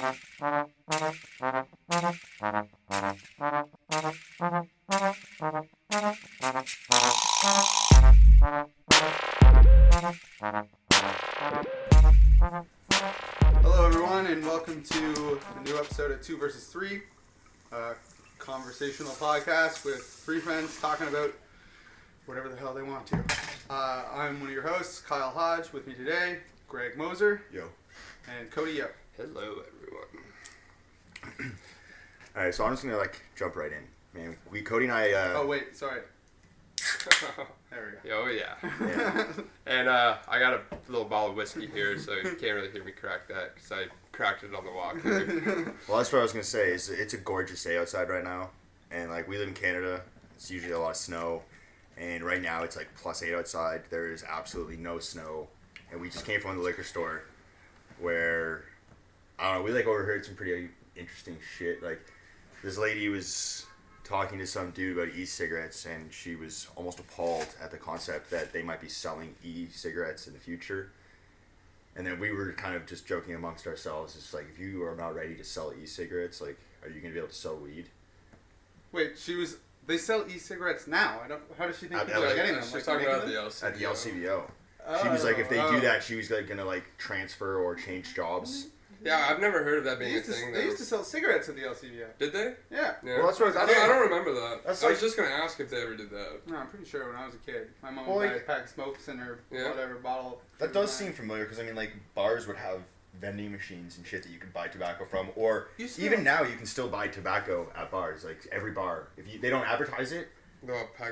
Hello everyone and welcome to a new episode of 2 vs. 3, a conversational podcast with three friends talking about whatever the hell they want to. I'm one of your hosts, Kyle Hodge. With me today, Greg Moser. Yo. And Cody. Yo. Hello everyone. Alright, so I'm just gonna jump right in. Man, Cody and I Oh wait, sorry. There we go. Oh yeah. And I got a little bottle of whiskey here, so you can't really hear me crack that because I cracked it on the walk here. Well, that's what I was gonna say. Is it's a gorgeous day outside right now, and we live in Canada. It's usually a lot of snow, and right now it's +8 outside. There is absolutely no snow, and we just came from the liquor store, where I don't know. We overheard some pretty interesting shit. This lady was talking to some dude about e-cigarettes, and she was almost appalled at the concept that they might be selling e-cigarettes in the future. And then we were kind of just joking amongst ourselves. It's if you are not ready to sell e-cigarettes, are you going to be able to sell weed? Wait, they sell e-cigarettes now. How does she think people are getting them? She's talking about the LCBO. At the LCBO. She was if they do that, she was going to transfer or change jobs. Yeah, I've never heard of that being a thing. They used to sell cigarettes at the LCBO. Did they? Yeah. Well, that's what I don't remember that. That's I was just going to ask if they ever did that. No, I'm pretty sure when I was a kid, my mom would buy a pack of smokes in her whatever bottle. That does seem familiar because bars would have vending machines and shit that you could buy tobacco from, or even now you can still buy tobacco at bars. Every bar, they don't advertise it.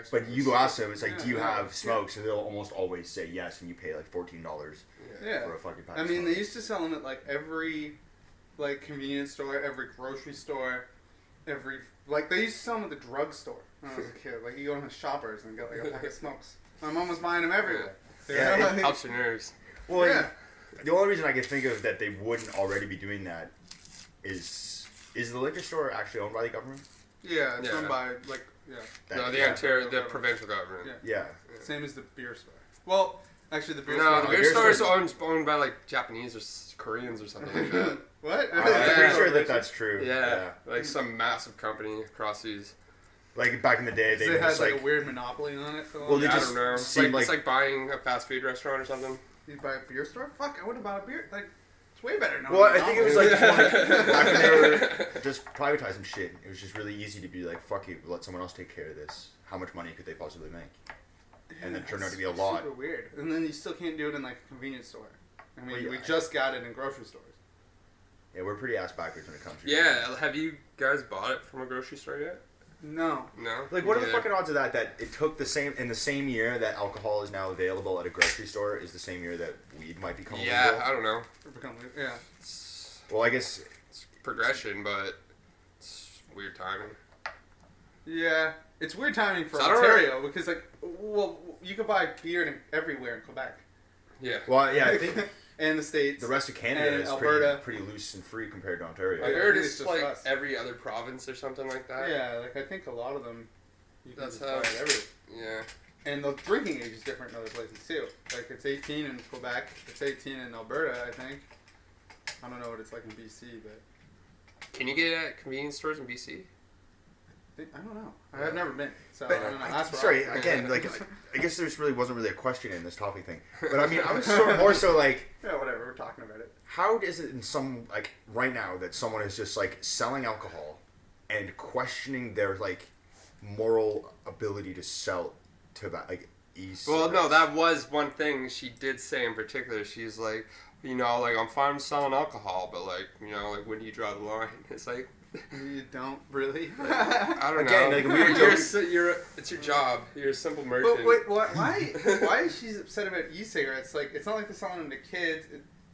But you go ask them, it's do you have smokes? And they'll almost always say yes, and you pay $14 for a fucking pack. I mean, they used to sell them at every convenience store, every grocery store, every they used to sell them at the drugstore when I was a kid. You go to Shoppers and get a pack of smokes. My mom was buying them everywhere. Yeah, it helps your nerves. Well, yeah. The only reason I can think of that they wouldn't already be doing that is the liquor store actually owned by the government? Yeah, it's owned by No, the provincial government. Yeah. Same as the beer store. Well, actually, the beer store. store. No, the beer store is owned by Japanese or Koreans or something like that. What? I'm pretty sure that's true. Yeah, some massive company across these. Back in the day, they had a weird monopoly on it. Well, they just I don't know. It's like buying a fast food restaurant or something. You buy a beer store? Fuck, I would have bought a beer. It's way better now. Well, I think it was back when they were just privatizing shit. It was just really easy to be fuck you, let someone else take care of this. How much money could they possibly make? And then it turned out to be a lot. Super weird. And then you still can't do it in a convenience store. I mean, we just got it in grocery stores. Yeah, we're pretty ass backwards when it comes to Yeah, have you guys bought it from a grocery store yet? No. No? What are the fucking odds of that it took in the same year that alcohol is now available at a grocery store is the same year that weed might become available? Yeah, I don't know. Yeah. Well, I guess it's progression, but it's weird timing. Yeah, it's weird timing for Ontario because you could buy beer everywhere in Quebec. Yeah. Well, yeah, I think and the States. The rest of Canada is Alberta. pretty loose and free compared to Ontario. I heard it's every other province or something like that. Yeah, I think a lot of them. You can That's buy it everywhere. Yeah. And the drinking age is different in other places too. It's 18 in Quebec. It's 18 in Alberta, I think. I don't know what it's like in BC, but. Can you get it at convenience stores in BC? I don't know. I've never been, so but I don't know. Sorry, again, I guess there wasn't really a question in this topic thing. But I mean, I was more so yeah, whatever, we're talking about it. How is it in some, right now that someone is just, selling alcohol and questioning their, moral ability to sell tobacco, e-cigarettes? Well, no, that was one thing she did say in particular. She's like, I'm fine selling alcohol, but, when do you draw the line? It's you don't really. I don't know. It's your job. You're a simple merchant. But wait, why is she upset about e-cigarettes? It's not like they're selling them to kids.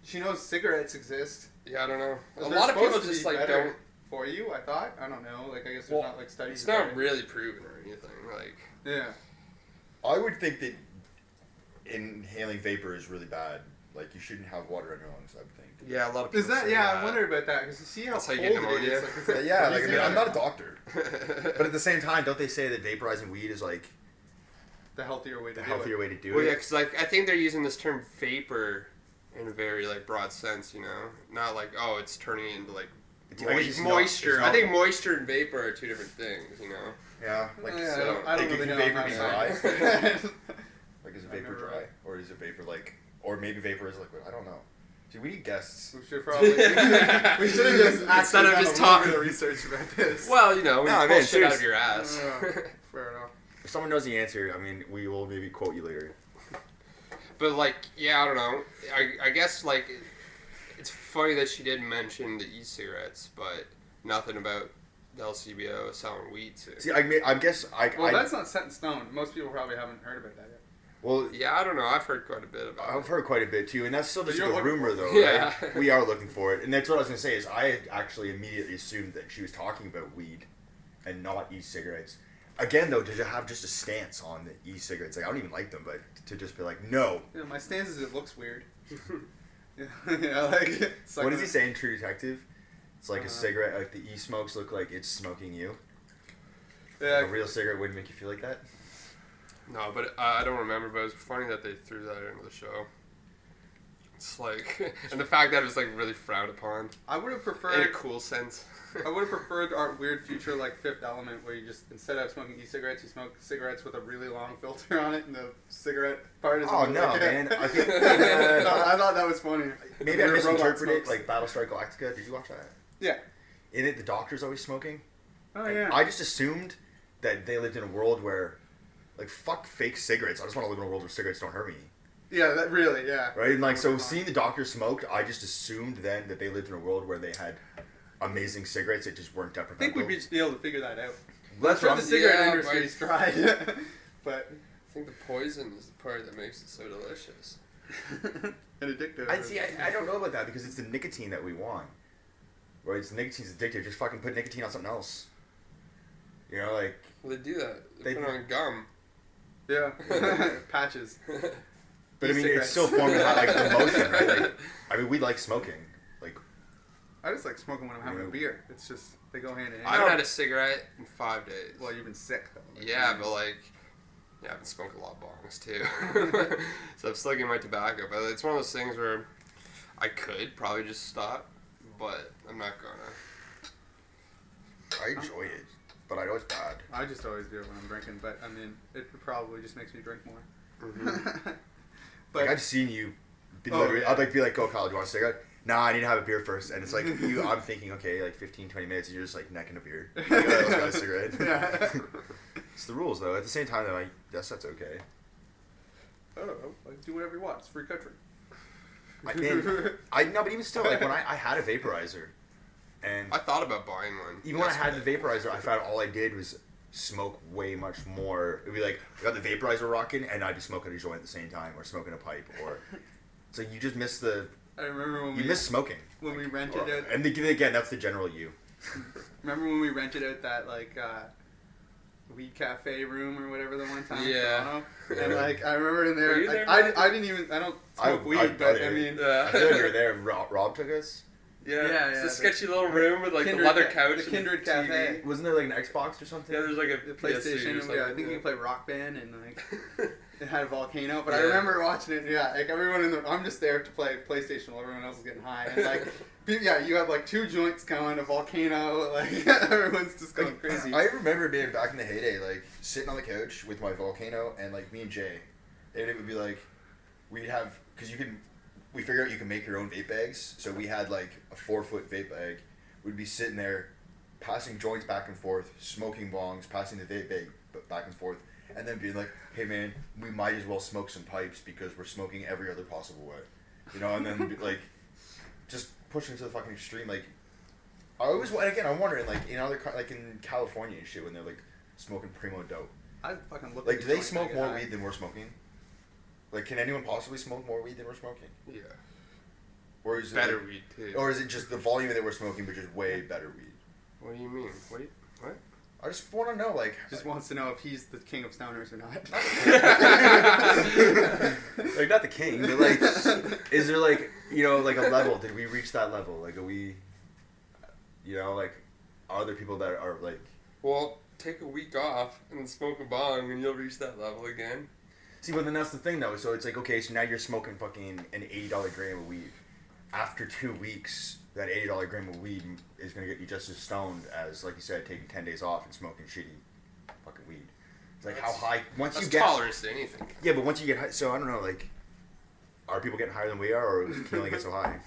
She knows cigarettes exist. Yeah, I don't know. A lot of people just don't. For you, I thought. I don't know. I guess there's not studies. It's not really proven or anything. Yeah. I would think that inhaling vapor is really bad. You shouldn't have water in your lungs, I would think. Yeah, a lot of people. Is that? Yeah, I wondered about that because you see how cold it is. Yeah, I'm not a doctor, but at the same time, don't they say that vaporizing weed is the healthier way to do it? Well, yeah, because I think they're using this term vapor in a very like broad sense, you know, not like it's turning into like it's moisture. not- I think moisture and vapor are two different things, you know. Yeah, like so- I don't like, really can know vapor how be to dry? say. Like, is I've vapor never- dry, or is it vapor like, or maybe vapor is liquid? I don't know. Dude, we need guests. We should probably. We should have just Instead of actually just done a little talking. bit of research about this. Well, you know, we No, pull man, shit out of seriously. your ass. Fair enough. If someone knows the answer, I mean, we will maybe quote you later. But like, yeah, I don't know. I guess like, it's funny that she did mention the e-cigarettes, but nothing about the LCBO selling weed too. See, I guess Well, that's not set in stone. Most people probably haven't heard about that yet. well, Yeah, I don't know. I've heard quite a bit about I've heard quite a bit too, and that's still But just you're a looking rumor, for though. it. Yeah. Right? We are looking for it, and that's what I was gonna say. Is I had actually immediately assumed that she was talking about weed, and not e-cigarettes. Again, though, to have just a stance on the e-cigarettes, like I don't even like them, but to just be like, no. You know, my stance is it looks weird. Yeah, like it's like What does he say in True Detective? It's like a Uh-huh. cigarette. Like the e-smokes look like it's smoking you. Yeah, A real cigarette wouldn't make you feel like that. No, but I don't remember. But it was funny that they threw that into the show. It's like, and the fact that it was like really frowned upon I would have in a preferred. cool sense. I would have preferred our weird future like Fifth Element, where you just instead of smoking e-cigarettes, you smoke cigarettes with a really long filter on it, and the cigarette part is. Oh no, like, man! I think I thought that was funny. maybe I Weird robot misinterpreted it. smokes. Like Battlestar Galactica. Did you watch that? Yeah. In it, the doctor's always smoking. Oh And yeah. I just assumed that they lived in a world where, like, fuck fake cigarettes. I just want to live in a world where cigarettes don't hurt me. Yeah, that really, yeah. Right? And, like, so seeing the doctor smoked, I just assumed then that they lived in a world where they had amazing cigarettes that just weren't I detrimental. think we'd be able to figure that out. That's I'm sure what the I'm- cigarette Yeah, industry's tried, but I think the poison is the part that makes it so delicious. and addictive. I don't know about that because it's the nicotine that we want. Right? It's the nicotine's addictive. Just fucking put nicotine on something else. You know, like, Well, they do that. They They- put it on gum. Yeah. Patches. but I mean, E-cigarettes. it's still forming that, like, the motion, right? Like, I mean, we like smoking. Like, I just like smoking when I'm having a Yeah. beer. It's just they go hand in hand. I haven't had a cigarette in 5 days. Well, you've been sick though. Like, Yeah, but like, yeah, I've been smoking a lot of bongs too. So I'm still getting my tobacco, but it's one of those things where I could probably just stop, but I'm not gonna. I enjoy it, but I know it's bad. I just always do it when I'm drinking, but I mean, it probably just makes me drink more. Mm-hmm. But Like, I've seen you. Oh, Literally, yeah. I'd like be like, "Go, Kyle, do you want a cigarette?" Nah, I need to have a beer first. And it's like you. I'm thinking, okay, like 15, 20 minutes, and you're just like necking a beer. Like, oh, let's got a cigarette. Yeah. It's the rules, though. At the same time, though, I guess that's okay. I don't know. Like, do whatever you want. It's a free country. I no, but even still, like when I had a vaporizer, and I thought about buying one. even when I had the vaporizer, I found all I did was smoke way much more. It'd be like I got the vaporizer rocking, and I'd be smoking a joint at the same time, or smoking a pipe, or so you just miss the I remember when you miss smoking. when we rented Or- out. and again, that's the general you. Remember when we rented out that like weed cafe room or whatever the one time? in Yeah. Toronto? And like I remember in Were there, you like, there, I Matthew? didn't even I don't smoke weed, I've but done I it. mean. I feel like you were there. Rob took us. Yeah, Yeah, it's yeah, a sketchy little room with like Kindred the leather ca- couch. the and Kindred TV. Cafe. Wasn't there like an Xbox or something? Yeah, there's like a The PlayStation, PS2 or yeah, I think something. you could play Rock Band and like it had a volcano. But I Yeah. remember watching it. Yeah, like everyone in the I'm just there to play PlayStation while everyone else is getting high. And like, yeah, you have like two joints going, a volcano, like everyone's just going crazy. I remember being back in the heyday, like sitting on the couch with my volcano and like me and Jay, and it would be like we'd have because we figured out you can make your own vape bags, so we had like a 4-foot vape bag. We'd be sitting there, passing joints back and forth, smoking bongs, passing the vape bag back and forth, and then being like, "Hey man, we might as well smoke some pipes because we're smoking every other possible way," you know, and then be, like just pushing to the fucking extreme. Like I always, and again, I'm wondering like in other like in California and shit when they're like smoking primo dope. I fucking look. Like, at do the they joint smoke and I more get high. weed than we're smoking? Like, can anyone possibly smoke more weed than we're smoking? Yeah, Or is it better like- weed too. Or is it just the volume that we're smoking, but just way better weed? What do you mean? What? I just want to know, like, Just wants to know if he's the king of stoners or not. like not the king, but like, is there like like a level? Did we reach that level? Like, are we, like, are there people that are like? Well, take a week off and smoke a bong, and you'll reach that level again. See, but then that's the thing though. So it's like, okay, so now you're smoking fucking an $80 gram of weed. After 2 weeks, that $80 gram of weed is gonna get you just as stoned as, like you said, taking 10 days off and smoking shitty fucking weed. It's like how high once you get tolerance to anything. Yeah, but once you get high, so I don't know, like, are people getting higher than we are, or can you only get so high?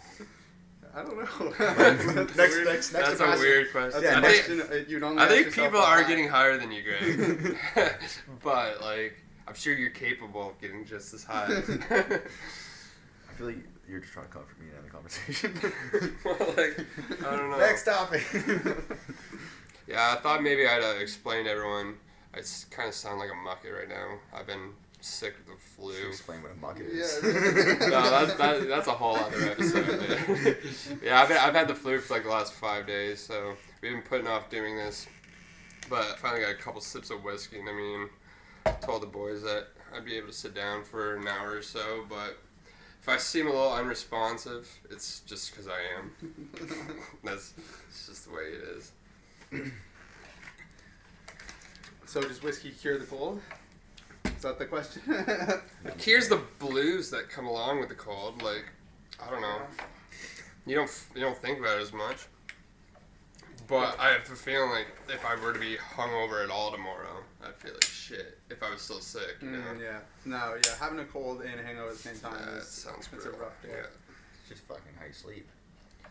I don't know. Next That's a weird question. That's Yeah, a question you'd only I ask think yourself people a are lot. getting higher than you, Greg. But, like, I'm sure you're capable of getting just as high. I feel like you're just trying to comfort me in the conversation. Well, like, I don't know. Next topic. Yeah, I thought maybe I'd explain to everyone. I kind of sound like a mucket right now. I've been sick with the flu. Explain what a mucket is. Yeah. No, that's a whole other episode. Man. Yeah, I've had the flu for like the last 5 days, so we've been putting off doing this. But I finally got a couple sips of whiskey, and I mean, told the boys that I'd be able to sit down for an hour or so, but if I seem a little unresponsive, it's just because I am. It's just the way it is. So does whiskey cure the cold? Is that the question? It cures the blues that come along with the cold. Like, I don't know. You don't think about it as much. But I have a feeling like if I were to be hungover at all tomorrow, I'd feel like shit if I was still sick. You know? Yeah. No, yeah. Having a cold and a hangover at the same time That sounds it's a brutal. rough day. Yeah. It's just fucking how you sleep.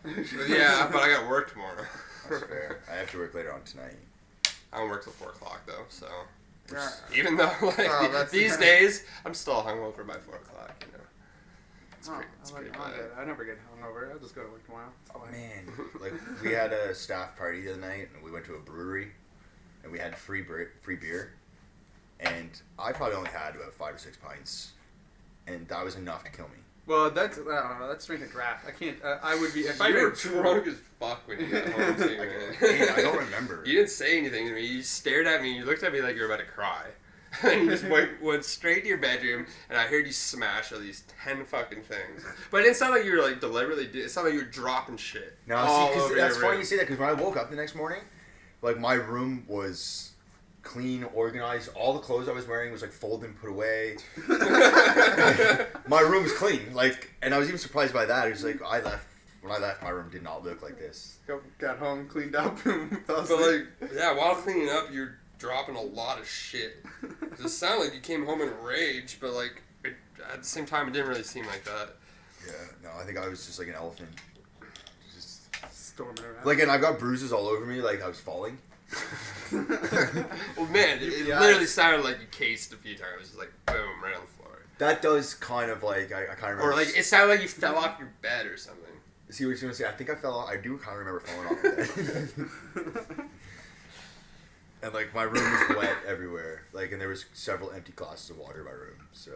But yeah, but I got work tomorrow. That's fair. I have to work later on tonight. I don't work till 4 o'clock though, so Yeah. even though like Oh, that's- these days I'm still hungover by 4 o'clock. You know, it's Oh, pretty I bad. I never get hungover. I'll just go to work tomorrow. It's fine. Man, like we had a staff party the other night, and we went to a brewery, and we had free beer, and I probably only had about 5 or 6 pints, and that was enough to kill me. Well, that's I don't know. That's drinking draft. I can't. I would be if I You were were drunk as fuck when you got home too, man. Man, I don't remember. You didn't say anything to me. You stared at me. You looked at me like you were about to cry. And you just went straight to your bedroom, and I heard you smash at least 10 fucking things. But it didn't sound like you were like deliberately. It sounded like you were dropping shit. No, all see, 'cause over that's your funny room. you say that, because when I woke up the next morning, like my room was clean, organized. All the clothes I was wearing was like folded and put away. My room was clean, like, and I was even surprised by that. It was like when I left, my room did not look like this. got home, cleaned up, and fell But asleep. like, yeah, while cleaning up, you're dropping a lot of shit. It sounded like you came home in a rage, but like at the same time, it didn't really seem like that. Yeah, no, I think I was just like an elephant. Just Storming around. like, and I got bruises all over me, like I was falling. Well, man, it Yeah. literally sounded like you cased a few times. Just like boom, right on the floor. That does kind of like I kind of remember. Or like it sounded like you fell off your bed or something. See what you're gonna say? I think I fell off. I do kind of remember falling off the bed. And like my room was wet everywhere. Like, and there was several empty glasses of water in my room. So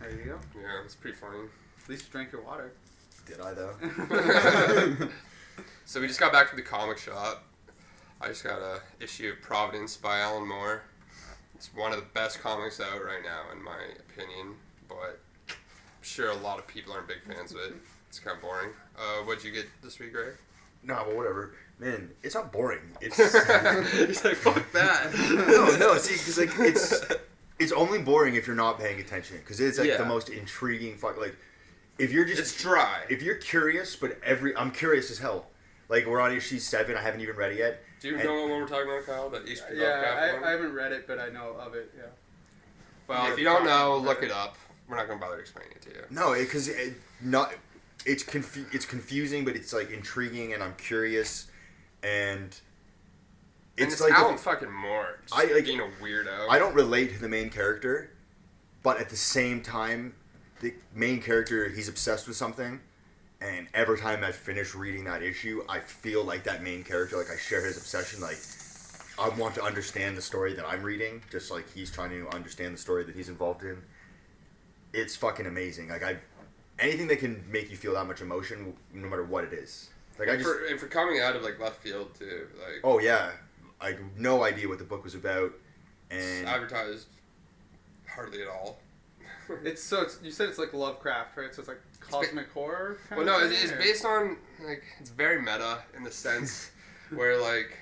There you go. Yeah, it's pretty funny. At least you drank your water. did I though? So we just got back from the comic shop. I just got a issue of Providence by Alan Moore. It's one of the best comics out right now, in my opinion. But I'm sure a lot of people aren't big fans of it. It's kind of boring. What'd you get this week, Greg? No, but whatever. Man, it's not boring. It's He's like, fuck that. no. See, because like it's only boring if you're not paying attention. Because it's like Yeah. the most intriguing like if you're just It's dry. if you're curious, but I'm curious as hell. Like we're on issue 7. I haven't even read it yet. Do you know what we're talking about, Kyle? That HP Lovecraft Yeah, one? I haven't read it, but I know of it. Yeah. Well, Yeah, if you don't know, Providence, look right. it up. We're not going to bother explaining it to you. No, because it's confusing, but it's like intriguing, and I'm curious, and It's like Alan fucking Moore. Just I, like, being a weirdo. I don't relate to the main character, but at the same time, the main character, he's obsessed with something, and every time I finish reading that issue, I feel like that main character, like I share his obsession, like I want to understand the story that I'm reading, just like he's trying to understand the story that he's involved in. It's fucking amazing. Like anything that can make you feel that much emotion, no matter what it is. Like and for coming out of like left field too, like oh yeah, I had no idea what the book was about, it's and advertised hardly at all. It's you said it's like Lovecraft, right? So it's like cosmic horror. Well, no, it's based on like it's very meta in the sense where like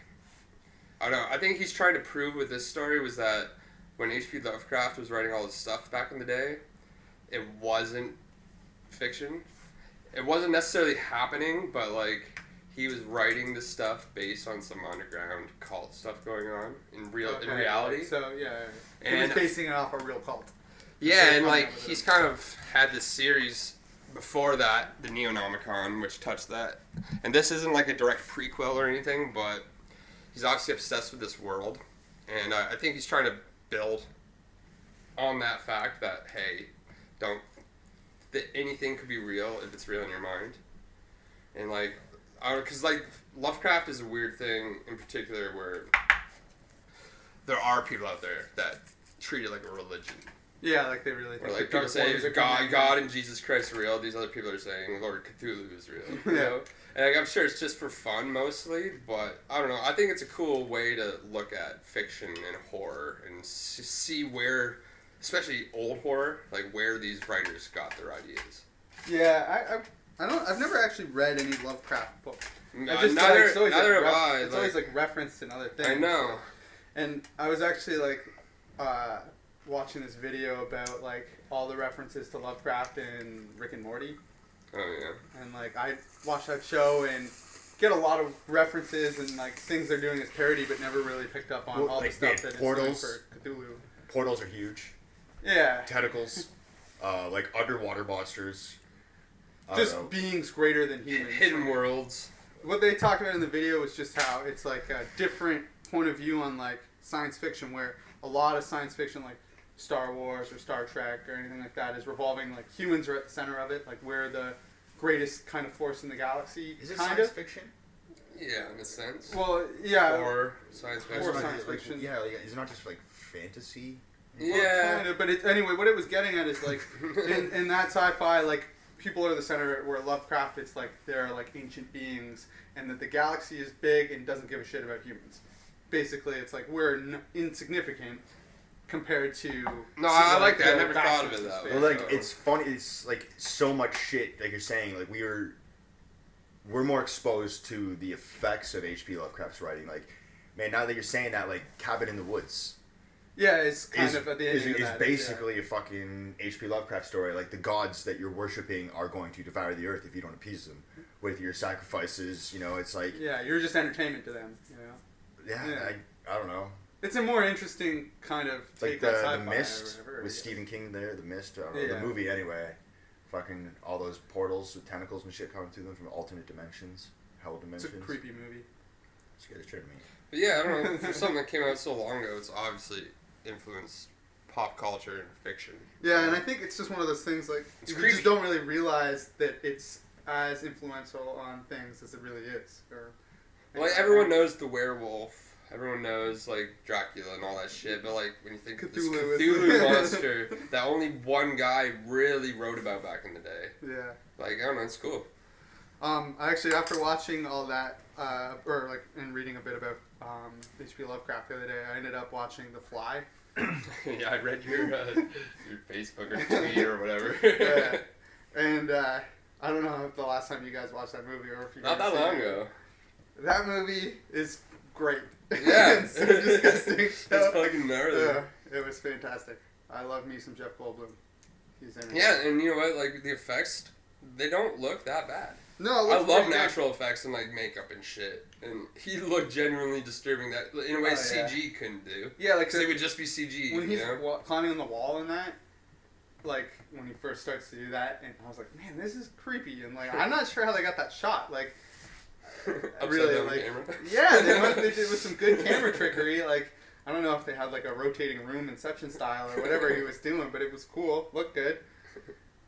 I don't know. I think he's trying to prove with this story was that when H.P. Lovecraft was writing all his stuff back in the day, it wasn't fiction. It wasn't necessarily happening, but like he was writing the stuff based on some underground cult stuff going on in reality. So yeah, he And was basing it off a real cult. yeah, and like he's kind of had this series before that, the Neonomicon, which touched that. And this isn't like a direct prequel or anything, but he's obviously obsessed with this world, and I think he's trying to build on that fact that hey, don't that anything could be real if it's real in your mind, and like, because like Lovecraft is a weird thing in particular where there are people out there that treat it like a religion. Yeah, like they really think. Or like people say God and Jesus Christ are real. These other people are saying Lord Cthulhu is real. You know? And like, I'm sure it's just for fun mostly, but I don't know. I think it's a cool way to look at fiction and horror and see where, especially old horror, like where these writers got their ideas. Yeah, I've never actually read any Lovecraft books. Neither have I. It's always like referenced in other things. I know. And I was actually like watching this video about like all the references to Lovecraft in Rick and Morty. Oh yeah. And like I watched that show and get a lot of references and like things they're doing as parody, but never really picked up on all the stuff that is doing for Cthulhu. Portals are huge. Yeah. Tentacles, like underwater monsters. Just beings greater than humans. Hidden worlds. What they talked about in the video was just how it's like a different point of view on like science fiction, where a lot of science fiction, like Star Wars or Star Trek or anything like that, is revolving like humans are at the center of it, like we're the greatest kind of force in the galaxy. Is it kind science of fiction? Yeah, in a sense. Well, yeah. Or science fiction. Or science fiction. Yeah, like, is it not just like fantasy? Yeah. Kind of, but anyway, what it was getting at is like in that sci-fi, like people are the center. Where Lovecraft, it's like they're like ancient beings, and that the galaxy is big and doesn't give a shit about humans. Basically, it's like we're insignificant compared to. No, I like that. I never thought of it that way. Well, like it's funny. It's like so much shit. Like you're saying, like we're more exposed to the effects of H.P. Lovecraft's writing. Like, man, now that you're saying that, like Cabin in the Woods. Yeah, it's kind of at the end of that. It's basically a fucking H.P. Lovecraft story. Like, the gods that you're worshipping are going to devour the earth if you don't appease them with your sacrifices. You know, it's like... Yeah, you're just entertainment to them, you know? Yeah. I don't know. It's a more interesting kind of take like on sci-fi the Mist, or whatever, with Stephen King there, The Mist, I don't know, the movie anyway. Fucking all those portals with tentacles and shit coming through them from alternate dimensions, hell dimensions. It's a creepy movie. Scared the shit out of me. But yeah, I don't know. For something that came out so long ago, it's obviously influenced pop culture and fiction. Yeah, and I think it's just one of those things like It's you creepy. just don't really realize that it's as influential on things as it really is. Like everyone knows the werewolf, everyone knows like Dracula and all that shit, but like when you think of this Cthulhu monster that only one guy really wrote about back in the day. Yeah. Like I don't know, it's cool. Actually, after watching all that, or like and reading a bit about H.P. Lovecraft the other day, I ended up watching The Fly. Yeah, I read your Facebook or tweet or whatever. Yeah. And I don't know if the last time you guys watched that movie or if you Not guys that long ago. That movie is great. Yeah. It's so disgusting. It's fucking gnarly. Yeah, it was fantastic. I love me some Jeff Goldblum. He's in it. Yeah, and you know what? Like the effects, they don't look that bad. No, I love natural effects and like makeup and shit, and he looked genuinely disturbing. That in a way CG couldn't do. Yeah, like because it would just be CG. When he's you know? climbing on the wall in that, like when he first starts to do that, and I was like, man, this is creepy, and like I'm not sure how they got that shot. Like, I really like, yeah, they did with some good camera trickery. Like, I don't know if they had like a rotating room Inception style or whatever he was doing, but it was cool, looked good.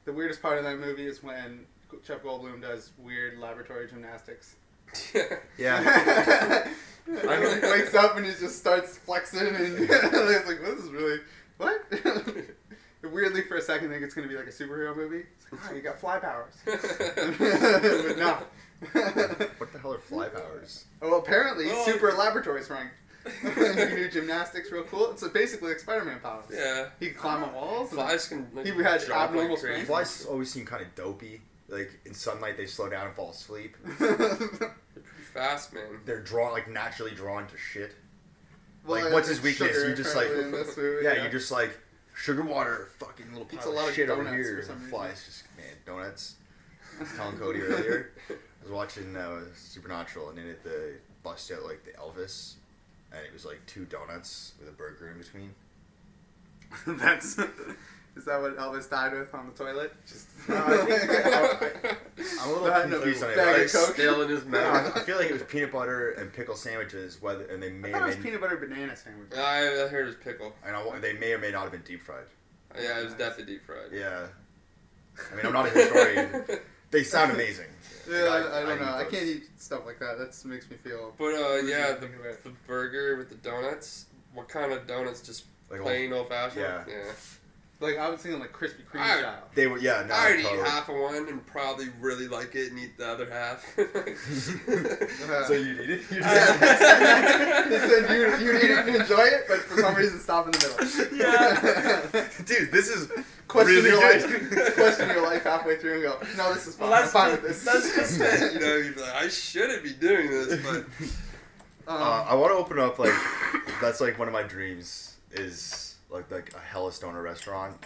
The weirdest part of that movie is when Jeff Goldblum does weird laboratory gymnastics. Yeah. I mean, he wakes up and he just starts flexing, and it's like, this is really what? Weirdly, for a second, I think it's gonna be like a superhero movie. It's like, oh, you got fly powers, but no. What the hell are fly powers? Well, apparently, super laboratory strength. You can do gymnastics real cool. It's basically like Spider-Man powers. Yeah. He can climb on walls. Flies can. Like, he had abnormal like strength. Flies always seem kind of dopey. Like in sunlight, they slow down and fall asleep. They're pretty fast, man. They're naturally drawn to shit. Well, like, what's his weakness? sugar You just like, apparently in this movie, yeah, you just like sugar water, fucking little Eats pile a lot of of shit over donuts here. for some And reason. flies, just man, donuts. I was telling Cody earlier, I was watching Supernatural, and in it they bust out like the Elvis, and it was like 2 donuts with a burger in between. That's. Is that what Elvis died with on the toilet? Just. I'm a little confused on it. Bag But of Coke. Still in his mouth. I feel like it was peanut butter and pickle sandwiches, and they may I thought it was have peanut butter banana sandwich. I heard it was pickle. they may or may not have been deep fried. Yeah, it was definitely deep fried. Yeah. I mean, I'm not a historian. They sound amazing. Yeah, Like, I don't know. eat I those. can't eat stuff like that. That makes me feel. But yeah, Thinking about it. the burger with the donuts. What kind of donuts? Just Like plain old fashioned. yeah. Like I was thinking like Krispy Kreme I- style. They were, yeah, no, I'd totally. eat half of one and probably really like it and eat the other half. So you eat it? You He just said you'd eat it and enjoy it, but for some reason stop in the middle. Yeah. Dude, this is Question really your good. life. Question your life halfway through and go, no, this is fine. Well, I'm fine with this. that's just it. You know, you'd be like, I shouldn't be doing this, but I want to open up, like, that's like one of my dreams is like a Hella Stoner restaurant.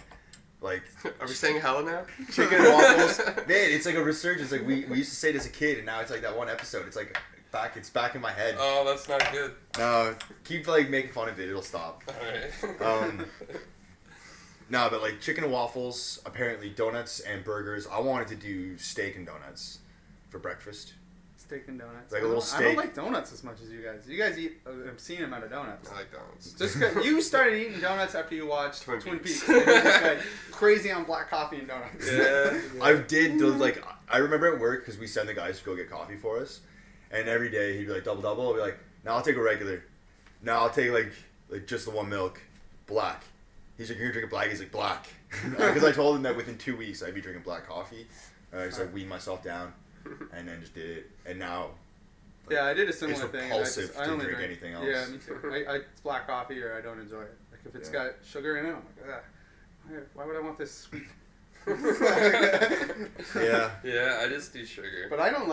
Like, are we saying hella now? chicken and waffles. Man, it's like a resurgence. Like, we used to say it as a kid, and now it's like that one episode. It's like it's back in my head. Oh, that's not good. No, keep like making fun of it. It'll stop. Alright. No, but like chicken and waffles, apparently donuts and burgers. I wanted to do steak and donuts for breakfast. Steak and donuts. Like a little I don't steak. like donuts as much as you guys. You guys eat an obscene amount of donuts. I like donuts. Just 'cause you started eating donuts after you watched Twin Twin Peaks. Peaks. And you're just like crazy on black coffee and donuts. Yeah. I did those like I remember at work because we send the guys to go get coffee for us, and every day he'd be like double. I'll be like, no, I'll take a regular. No, I'll take like just the one milk, black. He's like, you're drinking black. He's like, black. Because I told him that within 2 weeks I'd be drinking black coffee. I just like weaned myself down, and then just did it. And now, Yeah, I did a similar It's thing. repulsive I to only drink anything else. Yeah, me too. It's black coffee or I don't enjoy it. Like if it's Yeah. got sugar in it, I'm like, why would I want this sweet? yeah. Yeah, I just do sugar. But I don't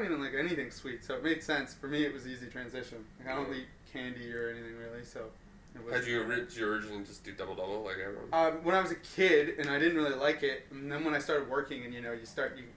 even like anything sweet, so it made sense. For me, it was easy transition. Like, I don't eat candy or anything really, so it was. Did you originally just do double like everyone? When I was a kid and I didn't really like it, and then when I started working and you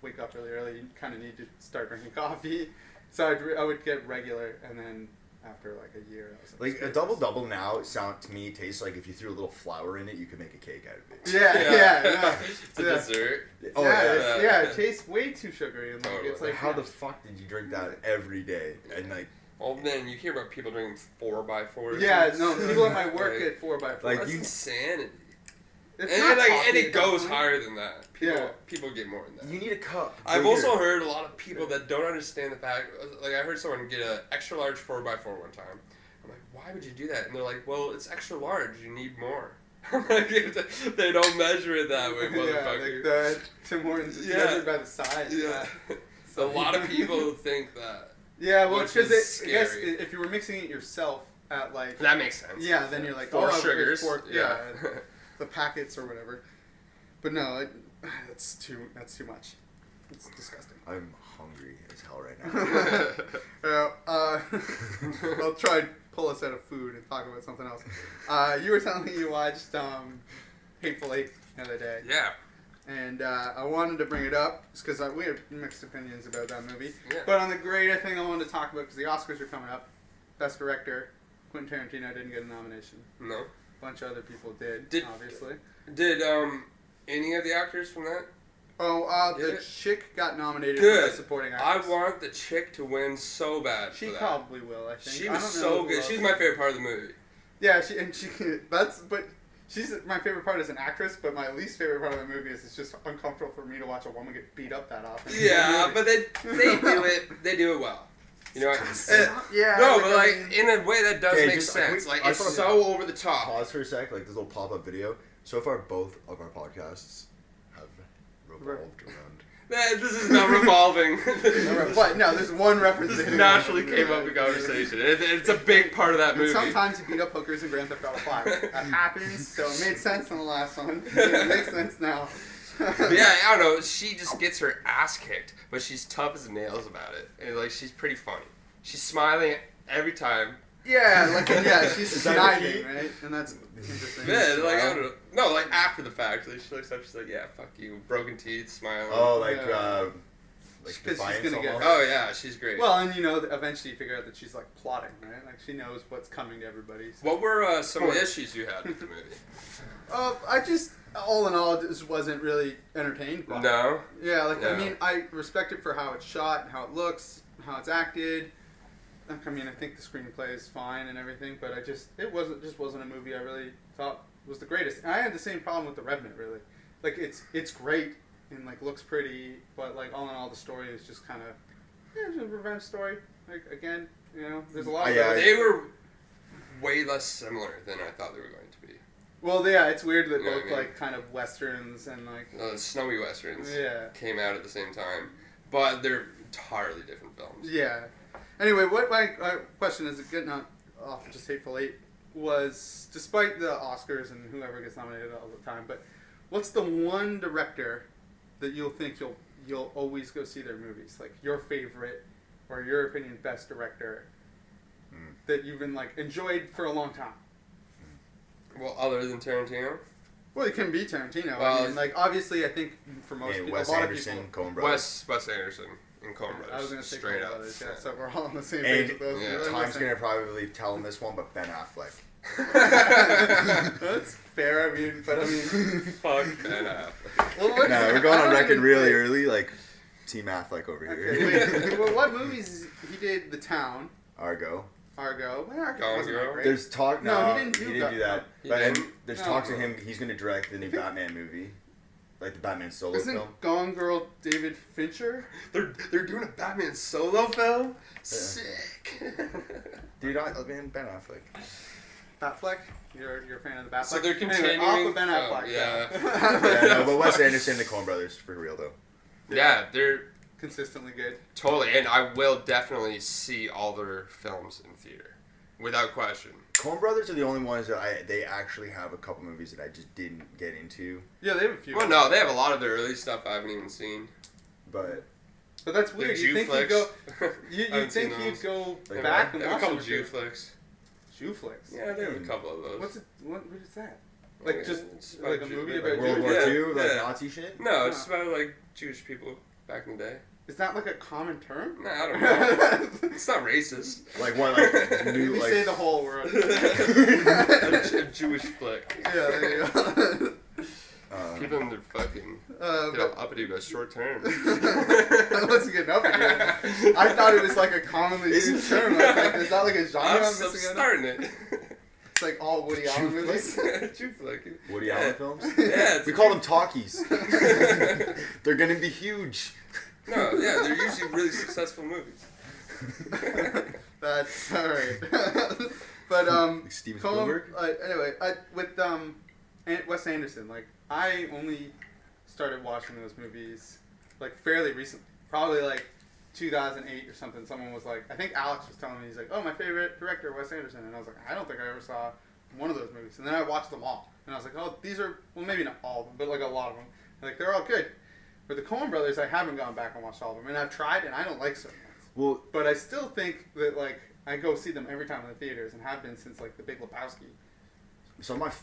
wake up really early, you kind of need to start drinking coffee. So I would get regular, and then after like a year, I was Like a double now to me tastes like if you threw a little flour in it, you could make a cake out of it. Yeah. It's a Yeah. dessert. Oh Yeah, it tastes way too sugary. And like, Totally. it's like How the fuck did you drink that every day? And like, Oh man, you hear about people drinking 4x4s. yeah, no, people at my work Like- get 4x4. Like, That's you- insanity. It's And, not like, coffee and at it that goes point. higher than that. Yeah. People get more than that. you need a cup. I've Right also here. heard a lot of people that don't understand the fact. Like I heard someone get an extra large 4x4 one time. I'm like, why would you do that? And they're like, well, it's extra large. You need more. I'm like, they don't measure it that way, Yeah, motherfucker. like the Tim Hortons is Yeah. measured by the size. Yeah. So a lot of people think that. Yeah, well, Which because is I guess scary. if you were mixing it yourself at like That makes sense. yeah, then you're like Four oh, sugars. yeah, the packets or whatever. But no, that's too much. It's disgusting. I'm hungry as hell right now. I'll try and pull us out of food and talk about something else. You were telling me you watched Hateful Eight the other day. Yeah. And I wanted to bring it up just because we have mixed opinions about that movie. Yeah. But on the greater thing I wanted to talk about, because the Oscars are coming up, Best Director, Quentin Tarantino didn't get a nomination. No. A bunch of other people did, obviously. Did any of the actors from that? Oh, Did the it? chick got nominated Good. for Best Supporting I Actress. want the chick to win so bad. She for that. probably will, I think. She I was don't know so who good. else. She's my favorite part of the movie. Yeah, she's my favorite part as an actress, but my least favorite part of the movie is it's just uncomfortable for me to watch a woman get beat up that often. Yeah, but they do it. They do it well. You know. Yeah. No, but like in a way that does Okay, make just, sense. like, Like I it's thought- so over the top. Pause for a sec, like this little pop-up video. So far, both of our podcasts have revolved around. This is not revolving. But no, there's one reference to This hitting naturally on. came up in conversation. It's a big part of that And movie. sometimes you beat up hookers in Grand Theft Auto 5. That happens, so it made sense in the last one. It makes sense now. Yeah, I don't know. She just gets her ass kicked, but she's tough as nails about it, and like she's pretty funny. She's smiling every time, Yeah, like she's Is that the sniding, key? right? And that's interesting. Yeah, like I don't know. No, like after the fact, like she looks up, she's like, "Yeah, fuck you," broken teeth, smiling. Oh, like Yeah. like She's defiance gonna get almost? Oh yeah, she's great. Well, and eventually you figure out that she's like plotting, right? Like she knows what's coming to everybody. So. What were some of the issues you had with the movie? I just, all in all, just wasn't really entertained by it. No. Yeah, like Yeah. I mean, I respect it for how it's shot, and how it looks, how it's acted. I mean, I think the screenplay is fine and everything, but it wasn't a movie I really thought was the greatest. And I had the same problem with The Revenant, really. Like it's great and like looks pretty, but like all in all, the story is just kind of it's a revenge story. Like again, there's a lot of Yeah, They were way less similar than I thought they were going to be. Well, yeah, it's weird that You know both what I mean? like kind of westerns and like The snowy westerns yeah. came out at the same time, but they're entirely different films. Yeah. Anyway, what my question is, getting off just Hateful Eight, was despite the Oscars and whoever gets nominated all the time, but what's the one director that you'll always go see their movies, like your favorite or your opinion best director that you've been like enjoyed for a long time? Well, other than Tarantino, Well, it can be Tarantino. Well, I mean, like obviously, I think for most people, Wes a lot Anderson, of people. Coen Brothers. Wes Anderson and Coen Brothers. I was going to say straight Coen up. Brothers, yeah. So we're all on the same page with those. yeah, Really Tom's listen. gonna probably tell him this one, but Ben Affleck. That's fair. I mean, Fuck Ben Affleck. well, what- No, we're going on I record don't really even- early, like Team Affleck over here. Okay, wait. Well, what movies he did? The Town, Argo. Argo. Well, Argo Gone wasn't that Girl? great. There's talk. No, No, he didn't do that. do that. He But didn't? there's No. talks of him. He's gonna direct the new Batman movie, like the Batman solo Isn't film. Gone Girl David Fincher? They're doing a Batman solo film. Sick. Dude, Ben Affleck. Batfleck? You're a fan of the Batfleck? So they're Anyway, continuing. off of Ben Oh, Affleck. yeah. Yeah, no, but Wes Anderson and the Coen Brothers for real though. Yeah, they're Consistently good. totally, and I will definitely see all their films in theater, without question. Coen Brothers are the only ones that they actually have a couple movies that I just didn't get into, Yeah, they have a few. Well, no, they have a lot of their early stuff I haven't even seen. but But that's The weird. Jew You think flicks. you'd go? I You'd haven't seen think you'd those. go Like back what? and They have a watch couple them. Jew flicks. Jew flicks. Yeah, they have a couple of those. What's it? What is that? Like Yeah, just it's about like a Jew- movie like about World Jews? War Yeah, II, like yeah. Nazi shit. No, it's about like Jewish people back in the day. Is that like a common term? Nah, I don't know. It's not racist. Like what? Like Let new me like. say the whole word. a Jewish flick. Yeah, there you go. Give them their fucking get all uppity about short term. I wasn't getting up again. I thought it was like a commonly used term. I was like, is that like a genre I'm I'm missing out on? starting it. It's like all Woody Allen movies. Jew flick. Woody Allen films. Yeah, it's We call them talkies. They're gonna be huge. No, yeah, they're usually really successful movies. That's alright. But Like Steven Coen- Spielberg? anyway, with Wes Anderson, like I only started watching those movies like fairly recently, probably like 2008 or something. Someone was like, I think Alex was telling me, he's like, oh, my favorite director, Wes Anderson, and I was like, I don't think I ever saw one of those movies. And then I watched them all, and I was like, oh, these are, well, maybe not all of them, but like a lot of them. Like they're all good. For the Coen Brothers, I haven't gone back and watched all of them, and I've tried, and I don't like certain ones. Well, But I still think that like I go see them every time in the theaters, and have been since like The Big Lebowski. some of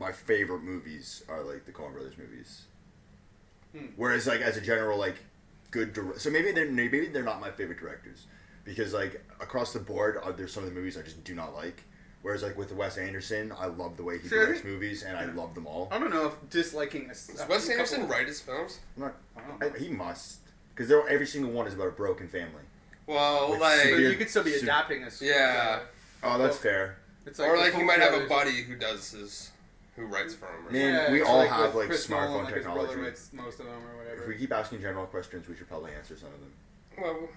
my favorite movies are like the Coen Brothers movies. Hmm. Whereas like as a general like good so maybe they're not my favorite directors because like across the board there's some of the movies I just do not like. Whereas like with Wes Anderson, I love the way he directs movies and I love them all. I don't know if disliking Does Wes Anderson write his films? I'm not, I don't know. he must because every single one is about a broken family. Well, With like, But severe- you could still be Super- adapting a story. Yeah. Oh, that's fair. It's or the like you Coen might have a Brothers- buddy who does his, who writes for him. Or Man, Yeah, we it's all like have with like Chris Nolan, smartphone like his brother technology. makes most of them or whatever. If we keep asking general questions, we should probably answer some of them. Well,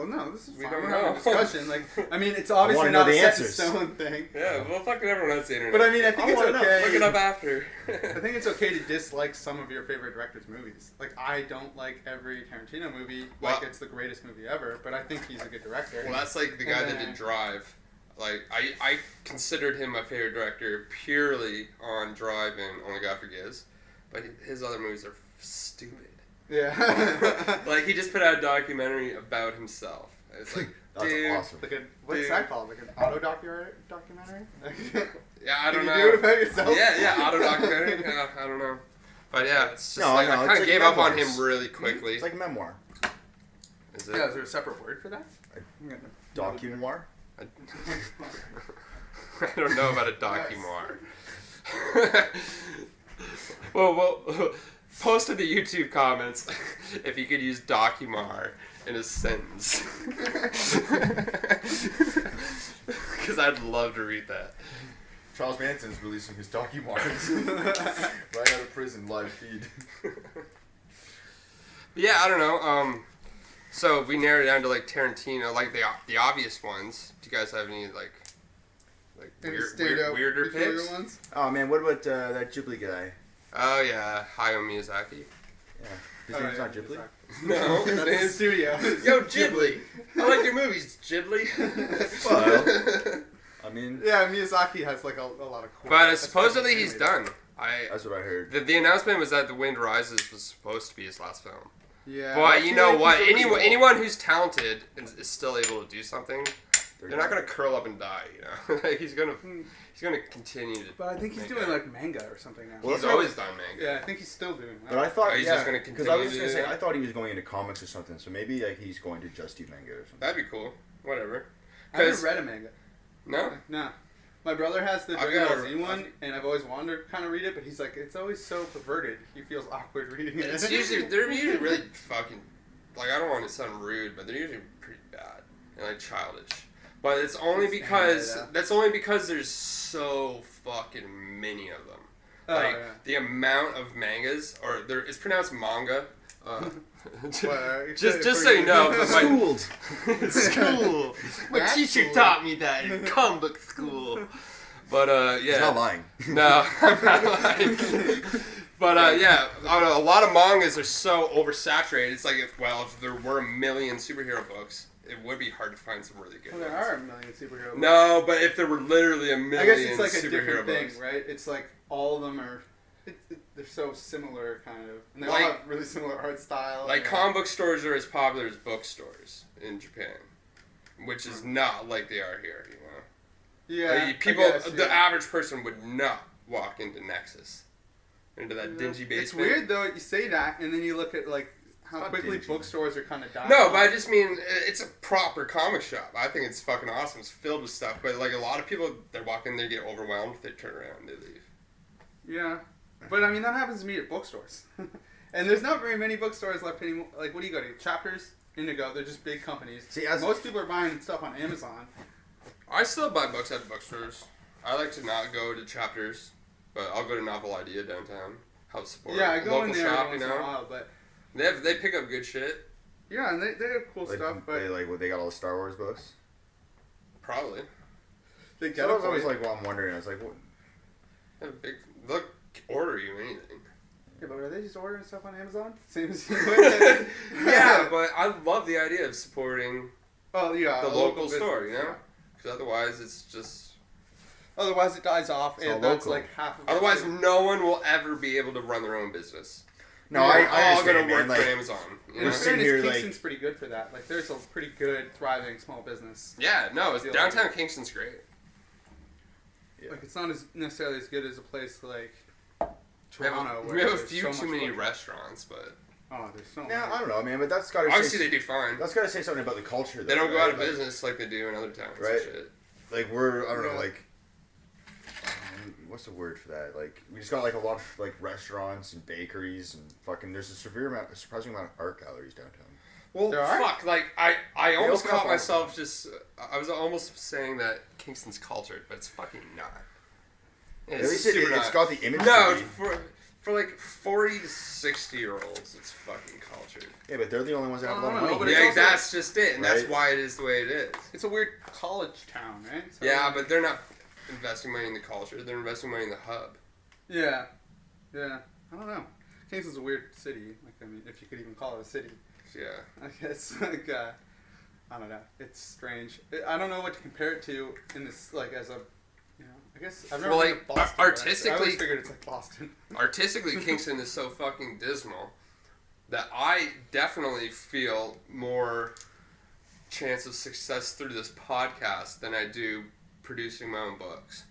No, this is We fine. don't We're having a know. discussion. Like, I mean, it's obviously wanna know not a the set in answers. stone thing. yeah, well, fucking everyone has the internet. But I mean, I think it's wanna know. okay. Look it up after. I think it's okay to dislike some of your favorite directors' movies. Like, I don't like every Tarantino movie like Well- it's the greatest movie ever, but I think he's a good director. Well, that's like the guy that did Drive. Like, I considered him my favorite director purely on Drive and Only God Forgives, but his other movies are stupid. Yeah. Like, he just put out a documentary about himself. It's like, That's Dude. awesome. Like what's Dude. that called? Like an auto documentary? Yeah, I don't Can know. you do it about yourself? Yeah, auto documentary. Yeah, I don't know. But yeah, it's just No, like no, I it's kind of like gave up on memoirs. him really quickly. It's like a memoir. Is it? Yeah, is there a separate word for that? Documoir? I don't know about a documoir. well, post in the YouTube comments if you could use documar in a sentence. Because I'd love to read that. Charles Manson's releasing his documoirs. Right out of prison, live feed. Yeah, I don't know. So we narrowed it down to like Tarantino, like the obvious ones. Do you guys have any like Any weirder peculiar picks? ones? Oh man, what about that Ghibli guy? Oh yeah, Hayao Miyazaki. Yeah. His name's not Ghibli? No, That's the studio. Yo, Ghibli. I like your movies, Ghibli. Well, I mean, Yeah, Miyazaki has like a lot of cool. But supposedly he's done. that's what I heard. The announcement was that The Wind Rises was supposed to be his last film. Yeah. But you know what? Anyone. Anyone who's talented and is still able to do something, they're not gonna curl up and die. You know, like he's gonna continue to. But I think he's make doing it. like manga or something now. Well, He's that's always done manga. Yeah, I think he's still doing that. But I thought, Oh, he's yeah, just gonna because I was continue just to gonna do say, that? I thought he was going into comics or something. So maybe like he's going to just do manga or something. That'd be cool. Whatever. I haven't 'Cause- read a manga. No. No. My brother has the I've Dragon got Ball a- Z one, and I've always wanted to kind of read it, but he's like, it's always so perverted. He feels awkward reading it. They're usually really fucking, like, I don't want to sound rude, but they're usually pretty bad and like childish. But it's only because there's so fucking many of them. Oh, Like yeah. the amount of mangas, or it's pronounced manga. Just just so you know, but my Schooled. school, my That's teacher cool. taught me that in comic book school. But yeah, He's not lying. no, I'm not lying. But yeah, I don't know, a lot of mangas are so oversaturated. It's like if there were a million superhero books, it would be hard to find some really good Well, there ones. are a million superhero books. No, but if there were literally a I million guess it's like a superhero different books, thing, right? It's like all of them are, they're so similar, kind of, and they Like- all have really similar art style. like and- comic book stores are as popular as bookstores in Japan, which is not like they are here. You know, Yeah, like, people, I guess, the yeah. average person would not walk into Nexus, into that Yeah. dingy basement. It's weird though. You say that, and then you look at like how not quickly dingy. bookstores are kind of dying. No, but I just mean it's a proper comic shop. I think it's fucking awesome. It's filled with stuff. But like a lot of people, they walk in, they get overwhelmed, they turn around, and they leave. Yeah, but I mean that happens to me at bookstores, and there's not very many bookstores left anymore. Like, what do you go to? Chapters, Indigo. They're just big companies. See, as Most people are buying stuff on Amazon. I still buy books at bookstores. I like to not go to Chapters, but I'll go to Novel Idea downtown. Help support Yeah, I a go local in there shop, once you in a know. while, but They pick up good shit. yeah, and they have cool like, stuff. But they got all the Star Wars books. Probably. they get So I was it. always like, well, I'm wondering. I was like, what? They have a big. They'll order you anything. Yeah, but are they just ordering stuff on Amazon? Same as you would. Yeah, but I love the idea of supporting Oh yeah, the a local business, store, you know? yeah. Because otherwise it's just. Otherwise, it dies off, It's and all that's local. like half of it. Otherwise, no one will ever be able to run their own business. No, Yeah, I They're all understand, gonna work man. for Like, Amazon. You In know? We're sitting fairness, here, Kingston's pretty good for that. Like, there's a pretty good, thriving small business. Yeah, no, it's Feel downtown like- Kingston's great. Yeah. Like, it's not as necessarily as good as a place like We have Toronto. a, where we have a there's few so too much many foot. restaurants, but Oh, there's so yeah, many. I don't know, man. But that's got to obviously say, they do fine. that's got to say something about the culture. Though, They don't go right? out of Like- business like they do in other towns Right. and shit. Like I don't know, Yeah. like what's the word for that? Like we just got like a lot of like restaurants and bakeries and fucking. There's a surprising amount of art galleries downtown. Well, There are? fuck, like, I almost open up caught all- myself just, I was almost saying that Kingston's cultured, but it's fucking not. At It's least super it's not. got the image. No, to be. for like 40 to 60 year olds, it's fucking cultured. Yeah, but they're the only ones that have a lot I of don't know, money. but Yeah, it's also- that's just it, and that's Right. why it is the way it is. It's a weird college town, right? So, Yeah, but they're not investing money in the culture, they're investing money in the hub. Yeah. Yeah. I don't know. Kingston's a weird city. Like, I mean, if you could even call it a city. Yeah. I guess, like, I don't know. It's strange. I don't know what to compare it to in this, like, as a, you know, I guess I've never Well, been like, to Boston. but I always artistically- figured it's like Boston. Artistically, Kingston is so fucking dismal that I definitely feel more chance of success through this podcast than I do producing my own books.